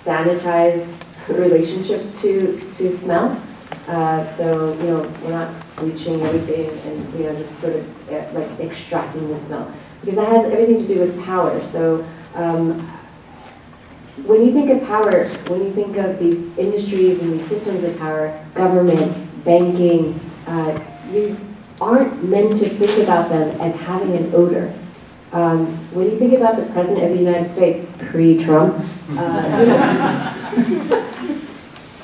sanitized relationship to smell. So, you know, we're not bleaching everything and, you know, just sort of like extracting the smell. Because that has everything to do with power. So when you think of power, when you think of these industries and these systems of power, government, banking, you aren't meant to think about them as having an odor. When you think about the President of the United States, pre-Trump, you know,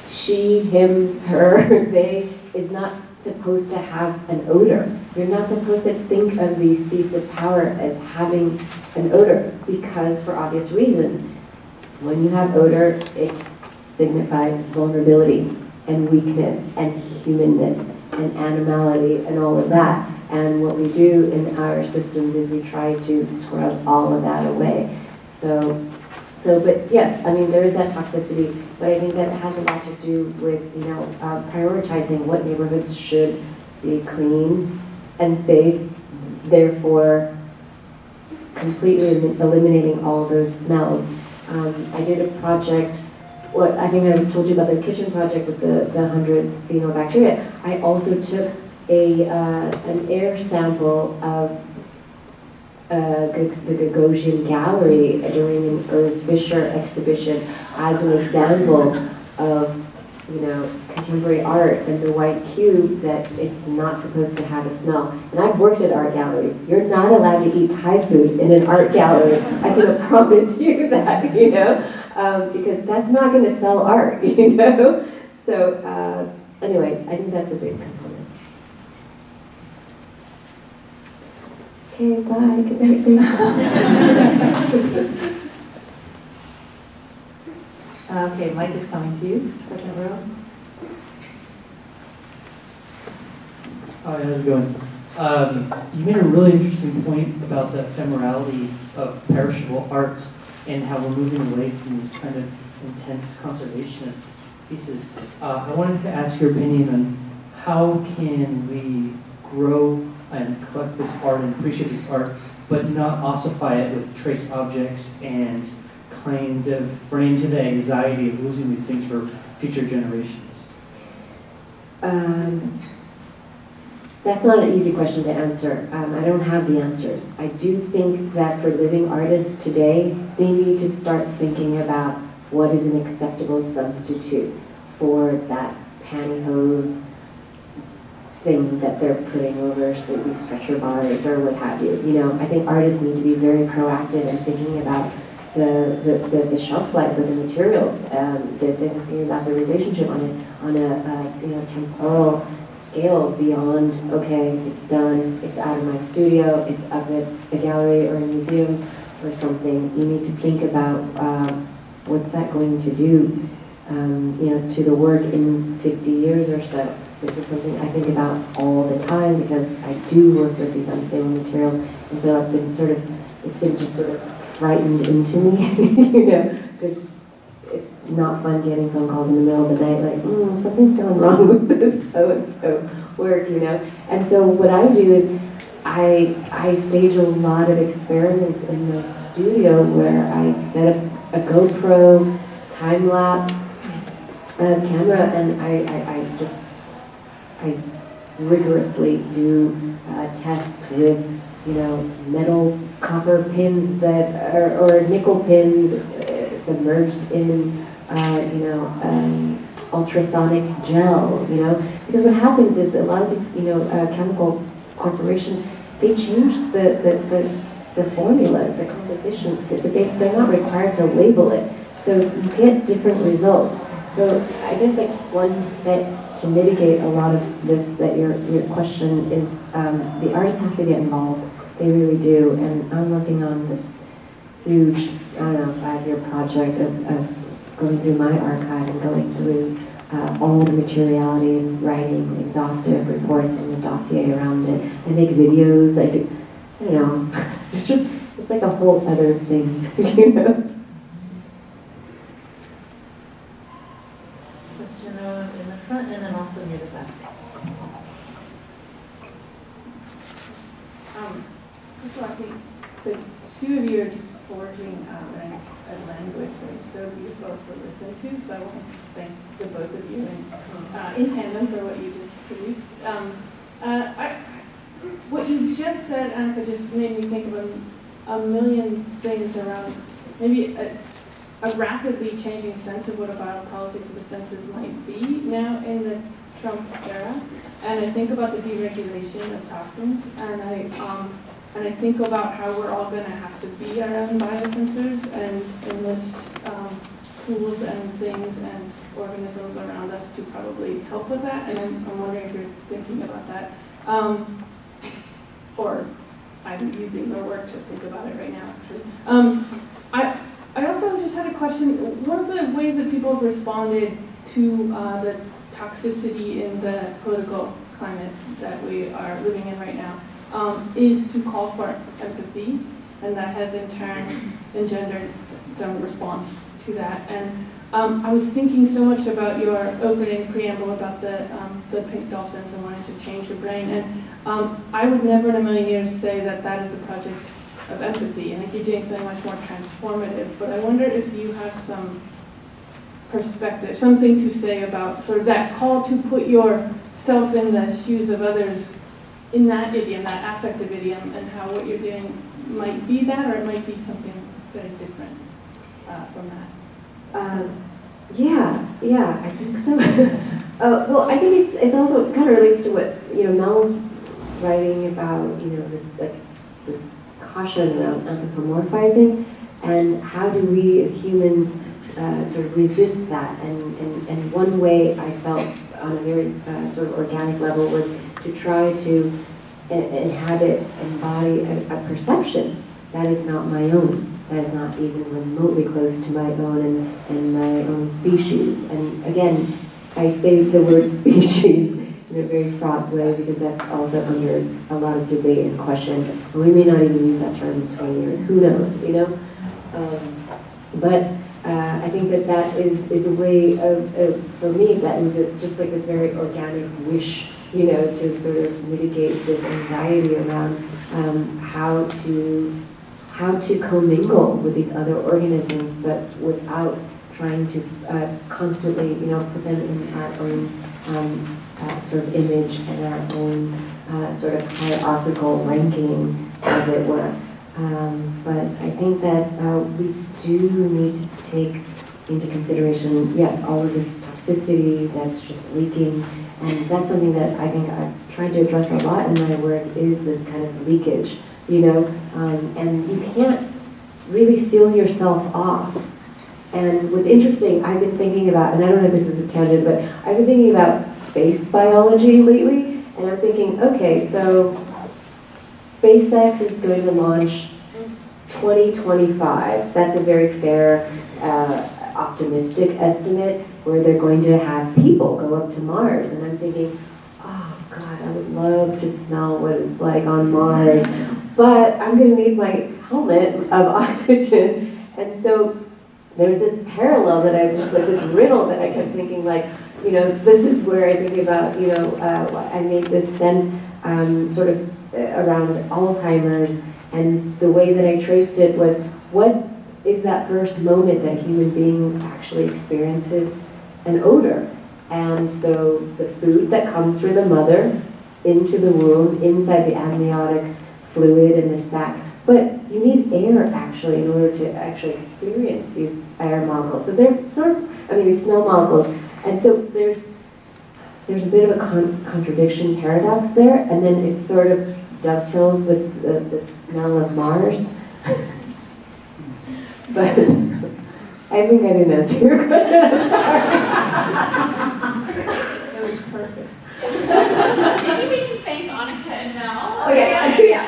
she, him, her, they is not supposed to have an odor. You're not supposed to think of these seats of power as having an odor because, for obvious reasons, when you have odor, it signifies vulnerability and weakness and humanness and animality and all of that. And what we do in our systems is we try to scrub all of that away. But yes, I mean, there is that toxicity, but I think that it has a lot to do with, you know, prioritizing what neighborhoods should be clean and safe, therefore completely eliminating all those smells. I did a project, I think I told you about the kitchen project with the 100 phenobacteria. I also took an air sample of the Gagosian Gallery during an Ernst Fischer exhibition as an example of, you know, contemporary art and the white cube, that it's not supposed to have a smell. And I've worked at art galleries. You're not allowed to eat Thai food in an art gallery. I can promise you that, you know, because that's not going to sell art, you know. So anyway, I think that's a big component. Okay, bye. Good night. Okay, Mike is coming to you, second row. Hi, how's it going? You made a really interesting point about the ephemerality of perishable art and how we're moving away from this kind of intense conservation of pieces. I wanted to ask your opinion on how can we grow and collect this art and appreciate this art, but not ossify it with trace objects and kind of run into the anxiety of losing these things for future generations? That's not an easy question to answer. I don't have the answers. I do think that for living artists today, they need to start thinking about what is an acceptable substitute for that pantyhose thing that they're putting over these stretcher bars or what have you. You know, I think artists need to be very proactive in thinking about the shelf life of the materials. They're thinking about the relationship on a temporal scale beyond, okay, it's done, it's out of my studio, it's up at a gallery or a museum or something. You need to think about what's that going to do, to the work in 50 years or so. This is something I think about all the time because I do work with these unstable materials, and so I've been it's been just sort of frightened into me, because it's not fun getting phone calls in the middle of the night like, something's going wrong with this so-and-so work, And so what I do is I stage a lot of experiments in the studio where I set up a GoPro time-lapse camera, and I rigorously do tests with, metal copper pins that or nickel pins submerged in, ultrasonic gel, because what happens is that a lot of these, chemical corporations, they change the formulas, the composition, they're not required to label it, so you get different results. So I guess one step to mitigate a lot of this, that your question is, the artists have to get involved. They really do, and I'm working on this huge, 5-year project of going through my archive and going through all the materiality and writing exhaustive reports and the dossier around it. I make videos, it's like a whole other thing, Question in the front and then also near the back. First of all, I think the two of you are just forging a language that is so beautiful to listen to, so I want to thank the both of you in tandem for what you just produced. What you just said, Anicka, just made me think of a million things around maybe a rapidly changing sense of what a biopolitics of the senses might be now in the Trump era. And I think about the deregulation of toxins, and I think about how we're all going to have to be our own biosensors and enlist tools and things and organisms around us to probably help with that. And I'm wondering if you're thinking about that. Or I'm using your work to think about it right now, actually. I also just had a question. One of the ways that people have responded to the toxicity in the political climate that we are living in right now is to call for empathy, and that has in turn engendered some response to that. And I was thinking so much about your opening preamble about the pink dolphins and wanting to change the brain, and I would never in a million years say that that is a project of empathy. I think you're doing something much more transformative, but I wonder if you have some perspective, something to say about sort of that call to put yourself in the shoes of others in that idiom, that affective idiom, and how what you're doing might be that, or it might be something very different from that. Yeah, I think so. Well, I think it's also kind of relates to what Mel's writing about, this caution around anthropomorphizing, and how do we as humans sort of resist that. And one way I felt on a very sort of organic level was to try to embody a perception that is not my own, that is not even remotely close to my own and my own species. And again, I say the word species in a very fraught way, because that's also under a lot of debate and question. And we may not even use that term in 20 years. Who knows? You know. But I think that is a way of for me, that was just like this very organic wish, you know, to sort of mitigate this anxiety around how to commingle with these other organisms, but without trying to constantly, you know, put them in our own sort of image and our own sort of hierarchical ranking, as it were. But I think that we do need to take into consideration, yes, all of this toxicity that's just leaking, and that's something that I think I've tried to address a lot in my work, is this kind of leakage, you know, and you can't really seal yourself off. And what's interesting, I've been thinking about, and I don't know if this is a tangent, but I've been thinking about space biology lately, and I'm thinking, okay, so SpaceX is going to launch 2025. That's a very fair, optimistic estimate, where they're going to have people go up to Mars. And I'm thinking, oh God, I would love to smell what it's like on Mars, but I'm going to need my helmet of oxygen. And so there's this parallel that I just, like this riddle that I kept thinking, like, you know, this is where I think about, you know, I made this scent sort of around Alzheimer's, and the way that I traced it was, what is that first moment that a human being actually experiences an odor? And so the food that comes through the mother into the womb, inside the amniotic fluid in the sac. But you need air, actually, in order to actually experience these air molecules. So they're sort of, I mean, these smell molecules. And so there's a bit of a contradiction, paradox there, and then it sort of dovetails with the smell of Mars. But I think I didn't answer your question. That was perfect. Maybe we can thank Anicka and Mel. Okay.